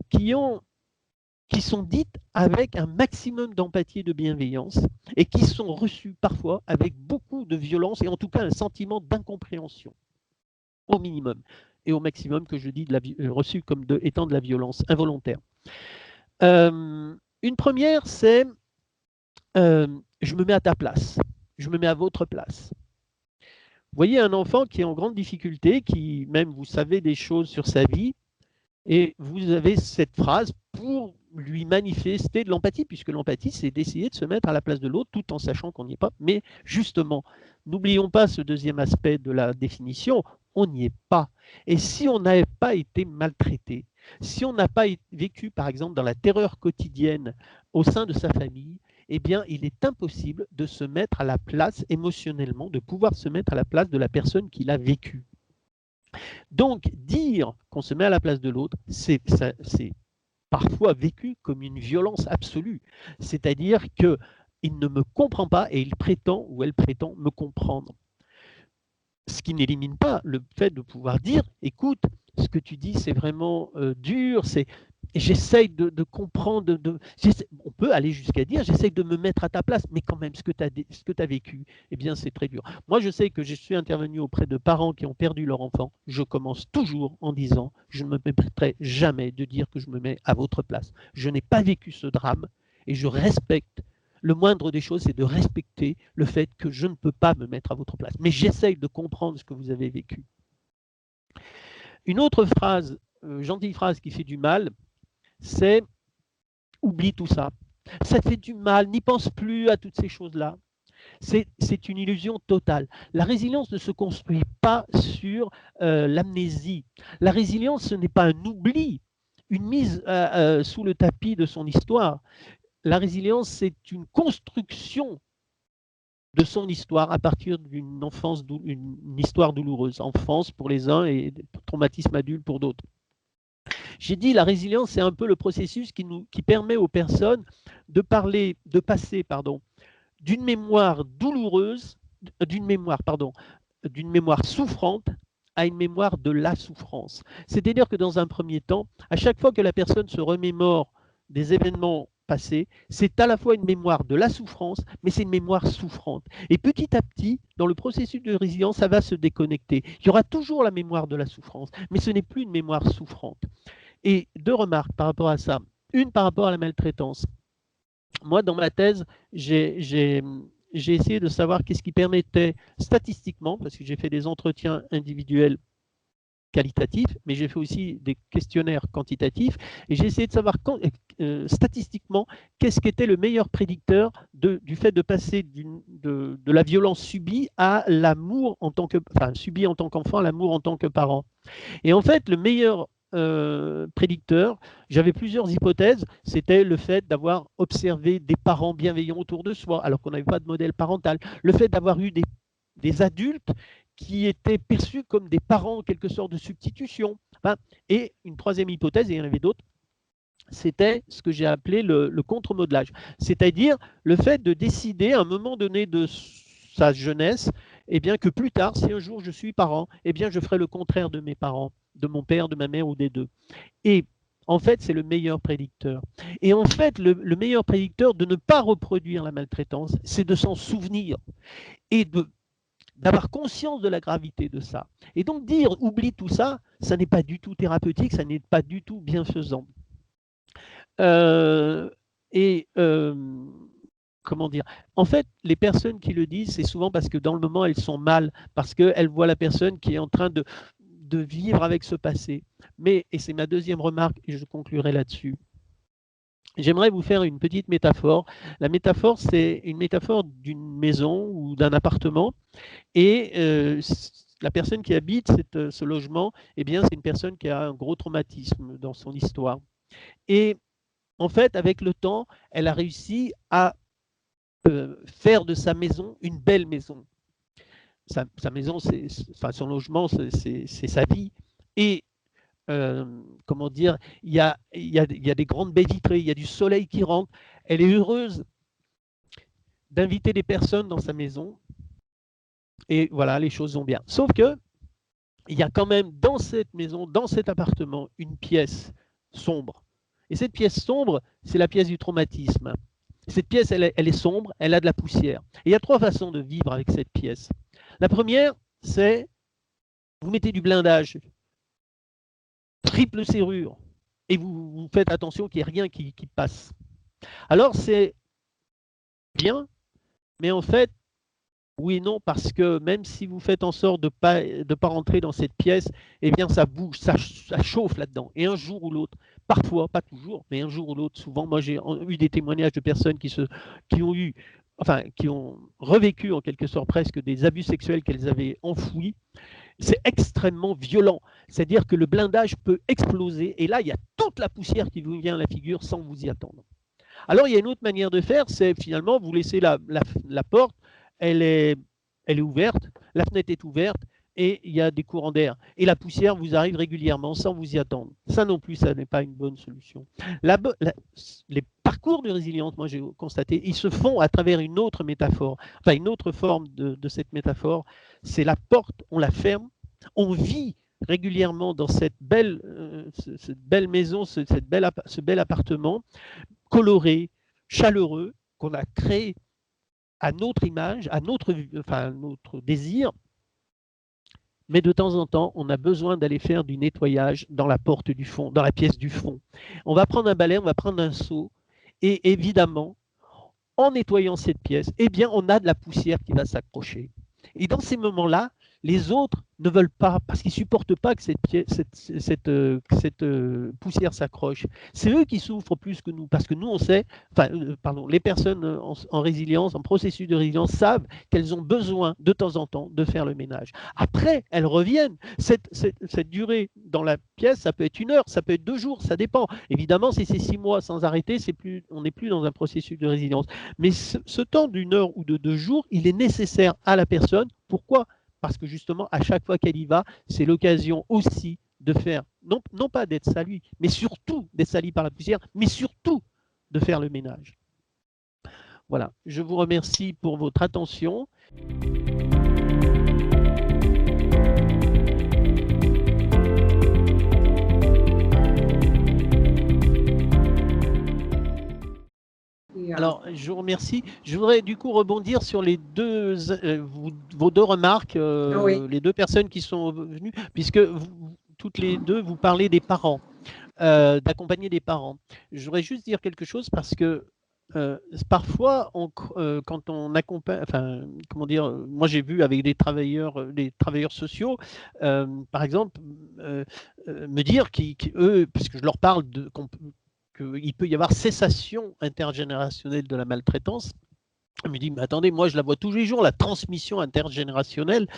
qui sont dites avec un maximum d'empathie et de bienveillance et qui sont reçues parfois avec beaucoup de violence et en tout cas un sentiment d'incompréhension au minimum et au maximum que je dis reçu comme étant de la violence involontaire. Une première, c'est je me mets à ta place, je me mets à votre place. Vous voyez un enfant qui est en grande difficulté, qui même vous savez des choses sur sa vie, et vous avez cette phrase pour lui manifester de l'empathie, puisque l'empathie, c'est d'essayer de se mettre à la place de l'autre tout en sachant qu'on n'y est pas. Mais justement, n'oublions pas ce deuxième aspect de la définition, on n'y est pas. Et si on n'avait pas été maltraité, si on n'a pas vécu, par exemple, dans la terreur quotidienne au sein de sa famille, eh bien, il est impossible de se mettre à la place émotionnellement, de pouvoir se mettre à la place de la personne qui l'a vécu. Donc, dire qu'on se met à la place de l'autre, c'est parfois vécu comme une violence absolue. C'est-à-dire qu'il ne me comprend pas et il prétend ou elle prétend me comprendre. Ce qui n'élimine pas le fait de pouvoir dire, écoute, ce que tu dis, c'est vraiment dur, j'essaye de comprendre, on peut aller jusqu'à dire, j'essaye de me mettre à ta place, mais quand même, ce que tu as vécu, eh bien, c'est très dur. Moi, je sais que je suis intervenu auprès de parents qui ont perdu leur enfant. Je commence toujours en disant, je ne me permettrai jamais de dire que je me mets à votre place. Je n'ai pas vécu ce drame et je respecte. Le moindre des choses, c'est de respecter le fait que je ne peux pas me mettre à votre place. Mais j'essaye de comprendre ce que vous avez vécu. Une autre phrase, gentille phrase qui fait du mal, c'est « oublie tout ça ». Ça fait du mal, n'y pense plus à toutes ces choses-là. C'est une illusion totale. La résilience ne se construit pas sur l'amnésie. La résilience, ce n'est pas un oubli, une mise sous le tapis de son histoire. La résilience, c'est une construction de son histoire à partir d'une enfance, une histoire douloureuse. Enfance pour les uns et traumatisme adulte pour d'autres. J'ai dit la résilience, c'est un peu le processus qui permet aux personnes de passer d'une mémoire douloureuse, d'une mémoire souffrante à une mémoire de la souffrance. C'est-à-dire que dans un premier temps, à chaque fois que la personne se remémore des événements passés, c'est à la fois une mémoire de la souffrance, mais c'est une mémoire souffrante. Et petit à petit, dans le processus de résilience, ça va se déconnecter. Il y aura toujours la mémoire de la souffrance, mais ce n'est plus une mémoire souffrante. Et deux remarques par rapport à ça. Une par rapport à la maltraitance. Moi, dans ma thèse, j'ai essayé de savoir qu'est-ce qui permettait statistiquement, parce que j'ai fait des entretiens individuels qualitatifs, mais j'ai fait aussi des questionnaires quantitatifs, et j'ai essayé de savoir statistiquement qu'est-ce qui était le meilleur prédicteur du fait de passer de la violence subie à l'amour en tant que, subie en tant qu'enfant, à l'amour en tant que parent. Et en fait, le meilleur prédicteur, j'avais plusieurs hypothèses, c'était le fait d'avoir observé des parents bienveillants autour de soi, alors qu'on n'avait pas de modèle parental, le fait d'avoir eu des adultes qui étaient perçus comme des parents en quelque sorte de substitution. Et une troisième hypothèse, et il y en avait d'autres, c'était ce que j'ai appelé le contre-modelage, c'est-à-dire le fait de décider à un moment donné de sa jeunesse, eh bien que plus tard, si un jour je suis parent, eh bien je ferai le contraire de mes parents, de mon père, de ma mère ou des deux. Et en fait, c'est le meilleur prédicteur. Et en fait, le meilleur prédicteur de ne pas reproduire la maltraitance, c'est de s'en souvenir et d'avoir conscience de la gravité de ça. Et donc dire « oublie tout ça », ça n'est pas du tout thérapeutique, ça n'est pas du tout bienfaisant. Comment dire? En fait, les personnes qui le disent, c'est souvent parce que dans le moment, elles sont mal, parce qu'elles voient la personne qui est en train de vivre avec ce passé. Mais, et c'est ma deuxième remarque, et je conclurai là-dessus, j'aimerais vous faire une petite métaphore. La métaphore, c'est une métaphore d'une maison ou d'un appartement, et la personne qui habite ce logement, eh bien, c'est une personne qui a un gros traumatisme dans son histoire. Et en fait, avec le temps, elle a réussi à faire de sa maison une belle maison. Sa maison, son logement, c'est sa vie. Et comment dire, il y a des grandes baies vitrées, il y a du soleil qui rentre. Elle est heureuse d'inviter des personnes dans sa maison. Et voilà, les choses vont bien. Sauf que il y a quand même dans cette maison, dans cet appartement, une pièce sombre. Et cette pièce sombre, c'est la pièce du traumatisme. Cette pièce, elle est sombre, elle a de la poussière. Et il y a trois façons de vivre avec cette pièce. La première, c'est vous mettez du blindage, triple serrure, et vous faites attention qu'il n'y ait rien qui passe. Alors c'est bien, mais en fait, oui et non, parce que même si vous faites en sorte de pas rentrer dans cette pièce, eh bien ça bouge, ça chauffe là-dedans. Et un jour ou l'autre, parfois, pas toujours, mais un jour ou l'autre, souvent, moi j'ai eu des témoignages de personnes qui ont revécu en quelque sorte presque des abus sexuels qu'elles avaient enfouis. C'est extrêmement violent. C'est-à-dire que le blindage peut exploser et là, il y a toute la poussière qui vous vient à la figure sans vous y attendre. Alors, il y a une autre manière de faire, c'est finalement, vous laissez la porte, elle est ouverte, la fenêtre est ouverte et il y a des courants d'air. Et la poussière vous arrive régulièrement sans vous y attendre. Ça non plus, ça n'est pas une bonne solution. Les parcours de résilience, moi j'ai constaté, ils se font à travers une autre métaphore, enfin une autre forme de cette métaphore. C'est la porte, on la ferme, on vit régulièrement dans cette belle maison, ce bel appartement, coloré, chaleureux, qu'on a créé à notre image, à notre désir, mais de temps en temps, on a besoin d'aller faire du nettoyage dans la porte du fond, dans la pièce du fond. On va prendre un balai, on va prendre un seau, et évidemment, en nettoyant cette pièce, eh bien, on a de la poussière qui va s'accrocher. Et dans ces moments-là, les autres ne veulent pas, parce qu'ils ne supportent pas que cette poussière s'accroche. C'est eux qui souffrent plus que nous, parce que nous, on sait, les personnes en résilience, en processus de résilience, savent qu'elles ont besoin de temps en temps de faire le ménage. Après, elles reviennent. Cette durée dans la pièce, ça peut être 1 heure, ça peut être 2 jours, ça dépend. Évidemment, si c'est 6 mois sans arrêter, on n'est plus dans un processus de résilience. Mais ce temps d'1 heure ou de 2 jours, il est nécessaire à la personne. Pourquoi ? Parce que justement, à chaque fois qu'elle y va, c'est l'occasion aussi de faire, non pas d'être sali, mais surtout d'être sali par la poussière, mais surtout de faire le ménage. Voilà, je vous remercie pour votre attention. Alors, je vous remercie. Je voudrais du coup rebondir sur les vos 2 remarques, Oui. les 2 personnes qui sont venues, puisque toutes les 2, vous parlez des parents, d'accompagner des parents. Je voudrais juste dire quelque chose parce que parfois, quand on accompagne, moi j'ai vu avec des travailleurs sociaux, par exemple, me dire qu'eux, puisque je leur parle qu'il peut y avoir cessation intergénérationnelle de la maltraitance. Il me dit, mais attendez, moi je la vois tous les jours, la transmission intergénérationnelle.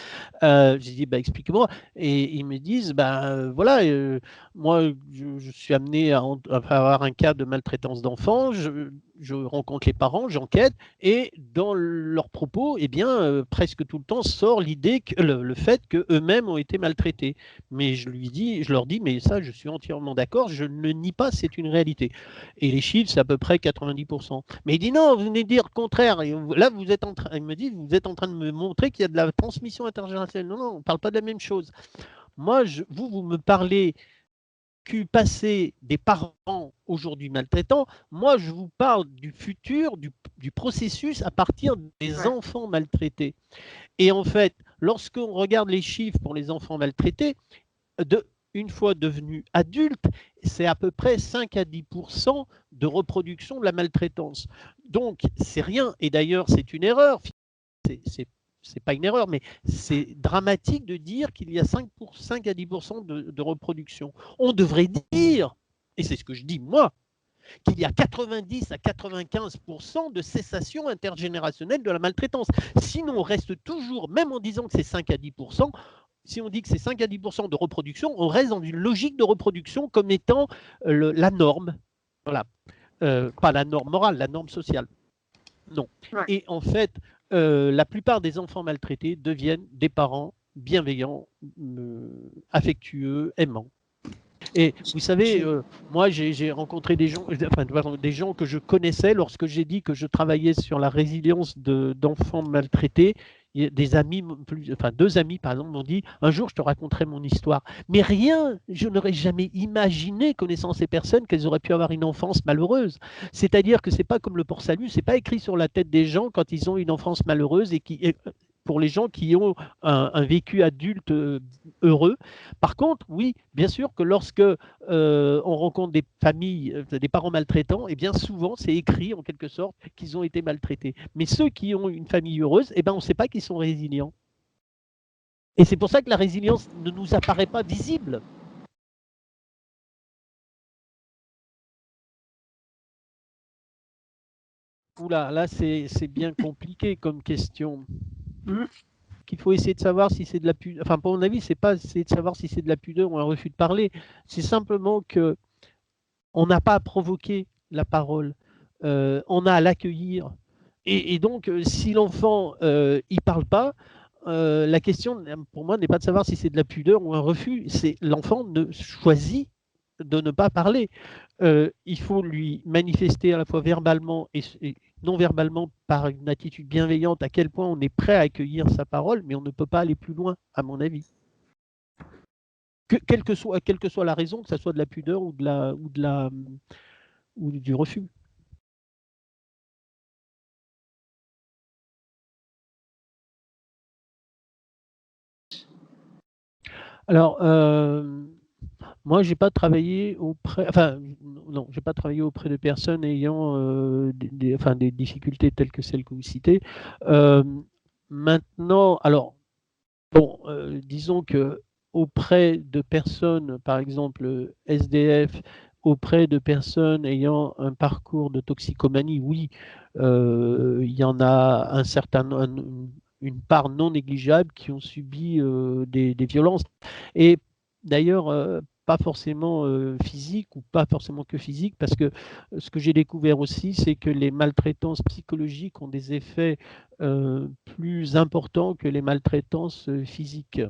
J'ai dit, explique-moi. Et ils me disent, voilà, moi je suis amené à avoir un cas de maltraitance d'enfant, je rencontre les parents, j'enquête, et dans leurs propos, eh bien, presque tout le temps sort l'idée que le fait qu'eux-mêmes ont été maltraités. Mais je leur dis, mais ça, je suis entièrement d'accord, je ne le nie pas, c'est une réalité. Et les chiffres, c'est à peu près 90%. Mais il dit, non, vous venez de dire le contraire. Et là, il me dit, vous êtes en train de me montrer qu'il y a de la transmission intergénérationnelle. Non, on ne parle pas de la même chose. Moi, vous me parlez passé des parents aujourd'hui maltraitants, moi je vous parle du futur, du processus à partir des enfants maltraités. Et en fait, lorsqu'on regarde les chiffres pour les enfants maltraités, une fois devenus adultes, c'est à peu près 5 à 10% de reproduction de la maltraitance. Donc, c'est rien. Et d'ailleurs, c'est une erreur. C'est pas une erreur, mais c'est dramatique de dire qu'il y a 5 à 10% de reproduction. On devrait dire, et c'est ce que je dis moi, qu'il y a 90 à 95% de cessation intergénérationnelle de la maltraitance. Sinon, on reste toujours, même en disant que c'est 5 à 10%, si on dit que c'est 5 à 10% de reproduction, on reste dans une logique de reproduction comme étant la norme. Voilà. Pas la norme morale, la norme sociale. Non. Ouais. Et en fait, la plupart des enfants maltraités deviennent des parents bienveillants, affectueux, aimants. Et vous savez, moi j'ai rencontré des gens que je connaissais lorsque j'ai dit que je travaillais sur la résilience d'enfants maltraités. Des amis, 2 amis par exemple, m'ont dit un jour je te raconterai mon histoire. Mais rien, je n'aurais jamais imaginé, connaissant ces personnes, qu'elles auraient pu avoir une enfance malheureuse. C'est-à-dire que c'est pas comme le port salut, c'est pas écrit sur la tête des gens quand ils ont une enfance malheureuse et pour les gens qui ont un vécu adulte heureux. Par contre, oui, bien sûr que lorsque on rencontre des familles, des parents maltraitants, et bien souvent c'est écrit en quelque sorte qu'ils ont été maltraités. Mais ceux qui ont une famille heureuse, eh ben, on ne sait pas qu'ils sont résilients. Et c'est pour ça que la résilience ne nous apparaît pas visible. Oula, là c'est bien compliqué comme question. Qu'il faut essayer de savoir si c'est de la pudeur. Enfin, pour mon avis, c'est pas essayer de savoir si c'est de la pudeur ou un refus de parler. C'est simplement que on n'a pas à provoquer la parole. On a à l'accueillir. Et donc, si l'enfant il parle pas, la question pour moi n'est pas de savoir si c'est de la pudeur ou un refus. C'est l'enfant choisit de ne pas parler. Il faut lui manifester à la fois verbalement et non verbalement par une attitude bienveillante à quel point on est prêt à accueillir sa parole, mais on ne peut pas aller plus loin, à mon avis. Quelle que soit la raison, que ce soit de la pudeur ou du refus. Alors, moi, j'ai pas travaillé auprès, enfin, non, j'ai pas travaillé auprès de personnes ayant des difficultés telles que celles que vous citez. Maintenant, alors, bon, disons que auprès de personnes, par exemple SDF, auprès de personnes ayant un parcours de toxicomanie, oui, il y en a une part non négligeable qui ont subi des violences. Et d'ailleurs, pas forcément physique ou pas forcément que physique, parce que ce que j'ai découvert aussi, c'est que les maltraitances psychologiques ont des effets plus importants que les maltraitances physiques.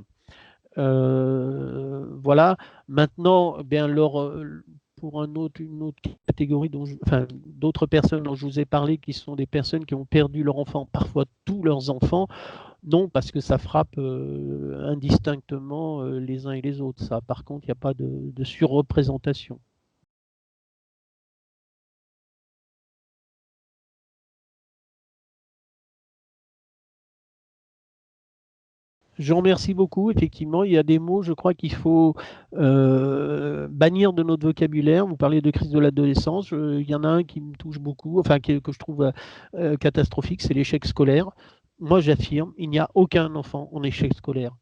Voilà. Maintenant, bien, pour une autre catégorie, d'autres personnes dont je vous ai parlé, qui sont des personnes qui ont perdu leur enfant, parfois tous leurs enfants, non, parce que ça frappe indistinctement les uns et les autres. Ça, par contre, il n'y a pas de surreprésentation. Je vous remercie beaucoup. Effectivement, il y a des mots, je crois qu'il faut bannir de notre vocabulaire. Vous parlez de crise de l'adolescence. Il y en a un qui me touche beaucoup, enfin que je trouve catastrophique, c'est l'échec scolaire. Moi, j'affirme, il n'y a aucun enfant en échec scolaire.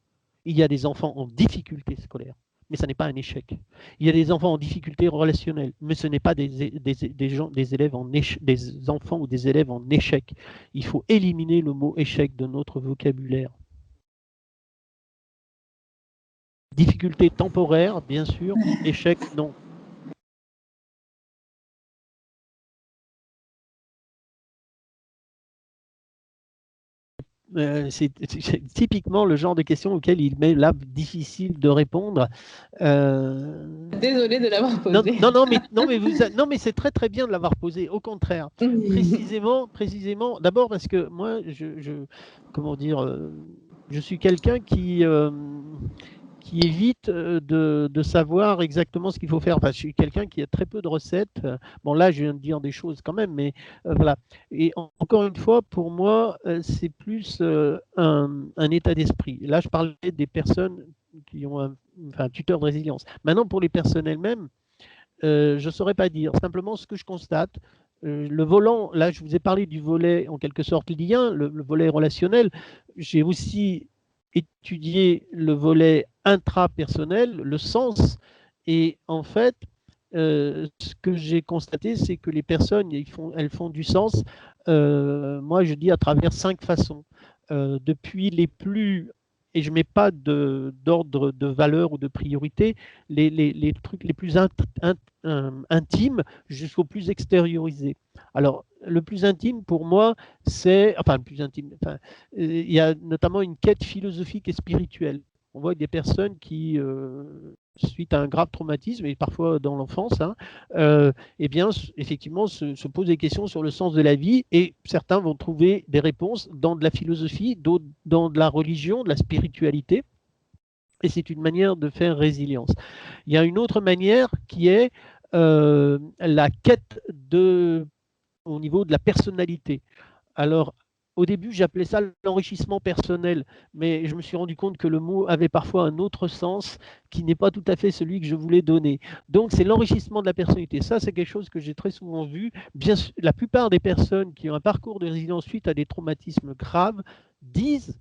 Il y a des enfants en difficulté scolaire, mais ce n'est pas un échec. Il y a des enfants en difficulté relationnelle, mais ce n'est pas des élèves des enfants ou des élèves en échec. Il faut éliminer le mot échec de notre vocabulaire. Difficulté temporaire, bien sûr. Échec, non. C'est typiquement le genre de questions auxquelles il m'est là difficile de répondre. Désolée de l'avoir posé. Non, mais c'est très très bien de l'avoir posé. Au contraire, précisément. D'abord parce que moi, comment dire, je suis quelqu'un qui évite de savoir exactement ce qu'il faut faire. Enfin, je suis quelqu'un qui a très peu de recettes. Bon, là, je viens de dire des choses quand même, mais voilà. Et encore une fois, pour moi, c'est plus un état d'esprit. Là, je parlais des personnes qui ont un tuteur de résilience. Maintenant, pour les personnes elles-mêmes, je ne saurais pas dire. Simplement, ce que je constate, le volant, là, je vous ai parlé du volet en quelque sorte lien, le volet relationnel. J'ai aussi étudié le volet intrapersonnel, le sens. Et en fait, ce que j'ai constaté, c'est que les personnes, elles font du sens, moi je dis à travers 5 façons. Depuis les plus, et je ne mets pas d'ordre de valeur ou de priorité, les trucs les plus intimes jusqu'au plus extériorisé. Alors, le plus intime pour moi, c'est, enfin le plus intime, il y a notamment une quête philosophique et spirituelle. On voit des personnes qui, suite à un grave traumatisme, et parfois dans l'enfance, eh bien, effectivement, se posent des questions sur le sens de la vie, et certains vont trouver des réponses dans de la philosophie, d'autres dans de la religion, de la spiritualité, et c'est une manière de faire résilience. Il y a une autre manière qui est la quête au niveau de la personnalité. Alors, au début, j'appelais ça l'enrichissement personnel, mais je me suis rendu compte que le mot avait parfois un autre sens qui n'est pas tout à fait celui que je voulais donner. Donc, c'est l'enrichissement de la personnalité. Ça, c'est quelque chose que j'ai très souvent vu. Bien sûr, la plupart des personnes qui ont un parcours de résilience suite à des traumatismes graves disent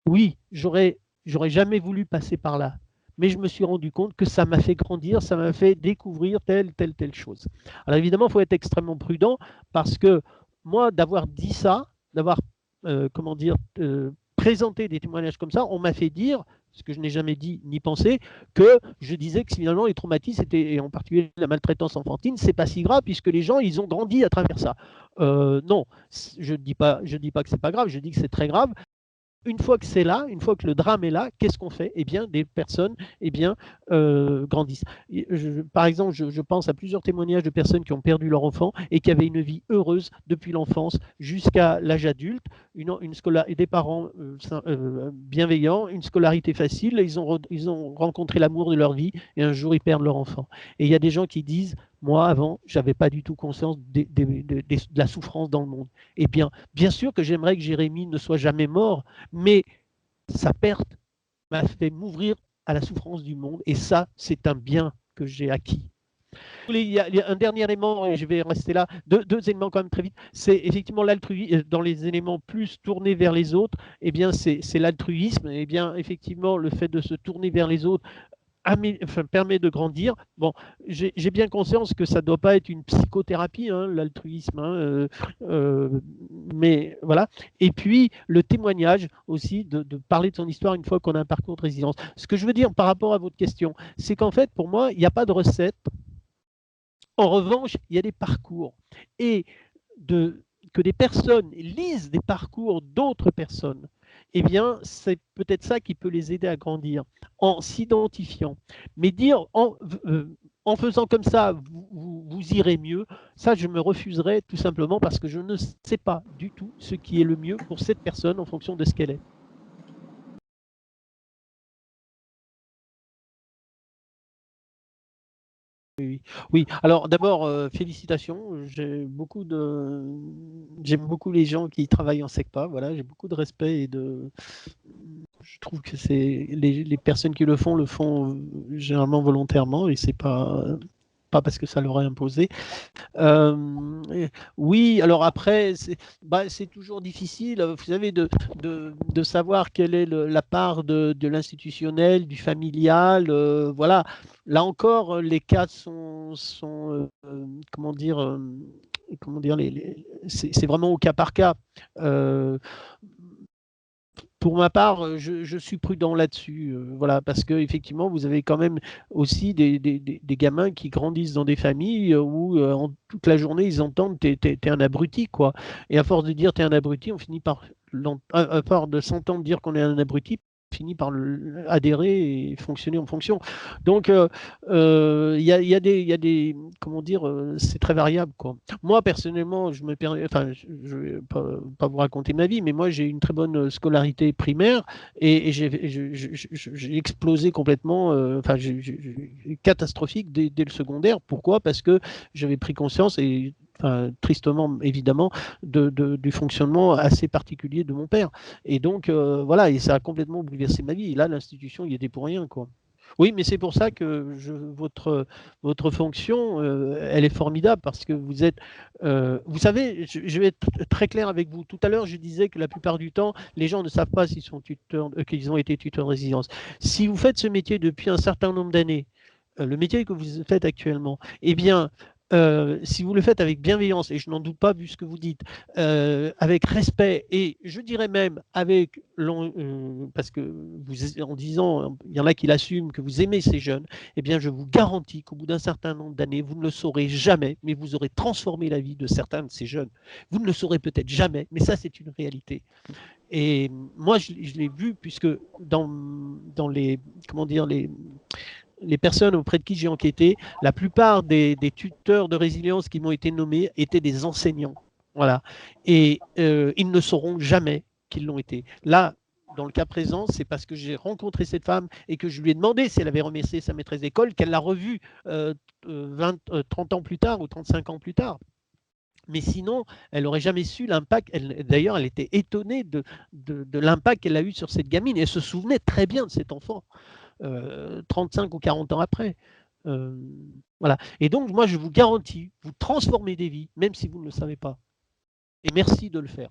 oui, j'aurais jamais voulu passer par là. Mais je me suis rendu compte que ça m'a fait grandir, ça m'a fait découvrir telle chose. Alors évidemment, il faut être extrêmement prudent parce que moi, d'avoir dit ça, d'avoir, comment dire, présenté des témoignages comme ça, on m'a fait dire, ce que je n'ai jamais dit ni pensé, que je disais que finalement les traumatismes, et en particulier la maltraitance enfantine, c'est pas si grave puisque les gens, ils ont grandi à travers ça. Non, je dis pas que c'est pas grave, je dis que c'est très grave. Une fois que c'est là, une fois que le drame est là, qu'est-ce qu'on fait? Eh bien, des personnes grandissent. Par exemple, je pense à plusieurs témoignages de personnes qui ont perdu leur enfant et qui avaient une vie heureuse depuis l'enfance jusqu'à l'âge adulte, des parents bienveillants, une scolarité facile, ils ont rencontré l'amour de leur vie et un jour ils perdent leur enfant. Et il y a des gens qui disent, moi avant, je n'avais pas du tout conscience de la souffrance dans le monde. Eh bien sûr que j'aimerais que Jérémie ne soit jamais mort, mais sa perte m'a fait m'ouvrir à la souffrance du monde et ça, c'est un bien que j'ai acquis. Il y a un dernier élément, et je vais rester là, deux éléments quand même très vite, c'est effectivement l'altruisme, dans les éléments plus tournés vers les autres, eh bien c'est l'altruisme, eh bien effectivement le fait de se tourner vers les autres permet de grandir. Bon, j'ai bien conscience que ça ne doit pas être une psychothérapie, hein, l'altruisme, hein, mais voilà. Et puis, le témoignage aussi, de parler de son histoire une fois qu'on a un parcours de résilience. Ce que je veux dire par rapport à votre question, c'est qu'en fait, pour moi, il n'y a pas de recette. En revanche, il y a des parcours. Et que des personnes lisent des parcours d'autres personnes, eh bien, c'est peut-être ça qui peut les aider à grandir, en s'identifiant. Mais dire en faisant comme ça, vous irez mieux, ça, je me refuserais tout simplement parce que je ne sais pas du tout ce qui est le mieux pour cette personne en fonction de ce qu'elle est. Oui, oui. Alors d'abord, félicitations. J'aime beaucoup les gens qui travaillent en SECPA. Voilà, j'ai beaucoup de respect je trouve que c'est les personnes qui le font généralement volontairement et c'est pas parce que ça leur est imposé. Oui, alors après, c'est toujours difficile, vous savez, de savoir quelle est la part de l'institutionnel, du familial. Voilà, là encore, les cas comment dire, c'est vraiment au cas par cas. Pour ma part, je suis prudent là-dessus, voilà, parce que effectivement, vous avez quand même aussi des gamins qui grandissent dans des familles où toute la journée ils entendent t'es un abruti, quoi. Et à force de dire t'es un abruti, on finit par à force de s'entendre dire qu'on est un abruti, on finit par adhérer et fonctionner en fonction. Donc il y a des comment dire, c'est très variable, quoi. Moi personnellement, je me permets, enfin, je vais pas vous raconter ma vie, mais moi j'ai une très bonne scolarité primaire et j'ai explosé complètement, enfin catastrophique dès le secondaire. Pourquoi? Parce que j'avais pris conscience et enfin, tristement évidemment du fonctionnement assez particulier de mon père. Et donc voilà, et ça a complètement bouleversé ma vie. Et là, l'institution y était pour rien, quoi. Oui, mais c'est pour ça que votre fonction, elle est formidable parce que vous êtes, vous savez, je vais être très clair avec vous. Tout à l'heure, je disais que la plupart du temps, les gens ne savent pas s'ils sont qu'ils ont été tuteurs de résidence. Si vous faites ce métier depuis un certain nombre d'années, le métier que vous faites actuellement, eh bien, si vous le faites avec bienveillance, et je n'en doute pas vu ce que vous dites, avec respect, et je dirais même avec, parce que en disant, il y en a qui l'assument, que vous aimez ces jeunes, eh bien je vous garantis qu'au bout d'un certain nombre d'années, vous ne le saurez jamais, mais vous aurez transformé la vie de certains de ces jeunes. Vous ne le saurez peut-être jamais, mais ça c'est une réalité. Et moi je l'ai vu puisque dans les, comment dire, les personnes auprès de qui j'ai enquêté, la plupart des tuteurs de résilience qui m'ont été nommés étaient des enseignants. Voilà. Et ils ne sauront jamais qu'ils l'ont été. Là, dans le cas présent, c'est parce que j'ai rencontré cette femme et que je lui ai demandé si elle avait remercié sa maîtresse d'école, qu'elle l'a revue 30 ans plus tard ou 35 ans plus tard. Mais sinon, elle n'aurait jamais su l'impact. D'ailleurs, elle était étonnée de l'impact qu'elle a eu sur cette gamine. Et elle se souvenait très bien de cet enfant, 35 ou 40 ans après. Voilà. Et donc, moi, je vous garantis, vous transformez des vies, même si vous ne le savez pas. Et merci de le faire.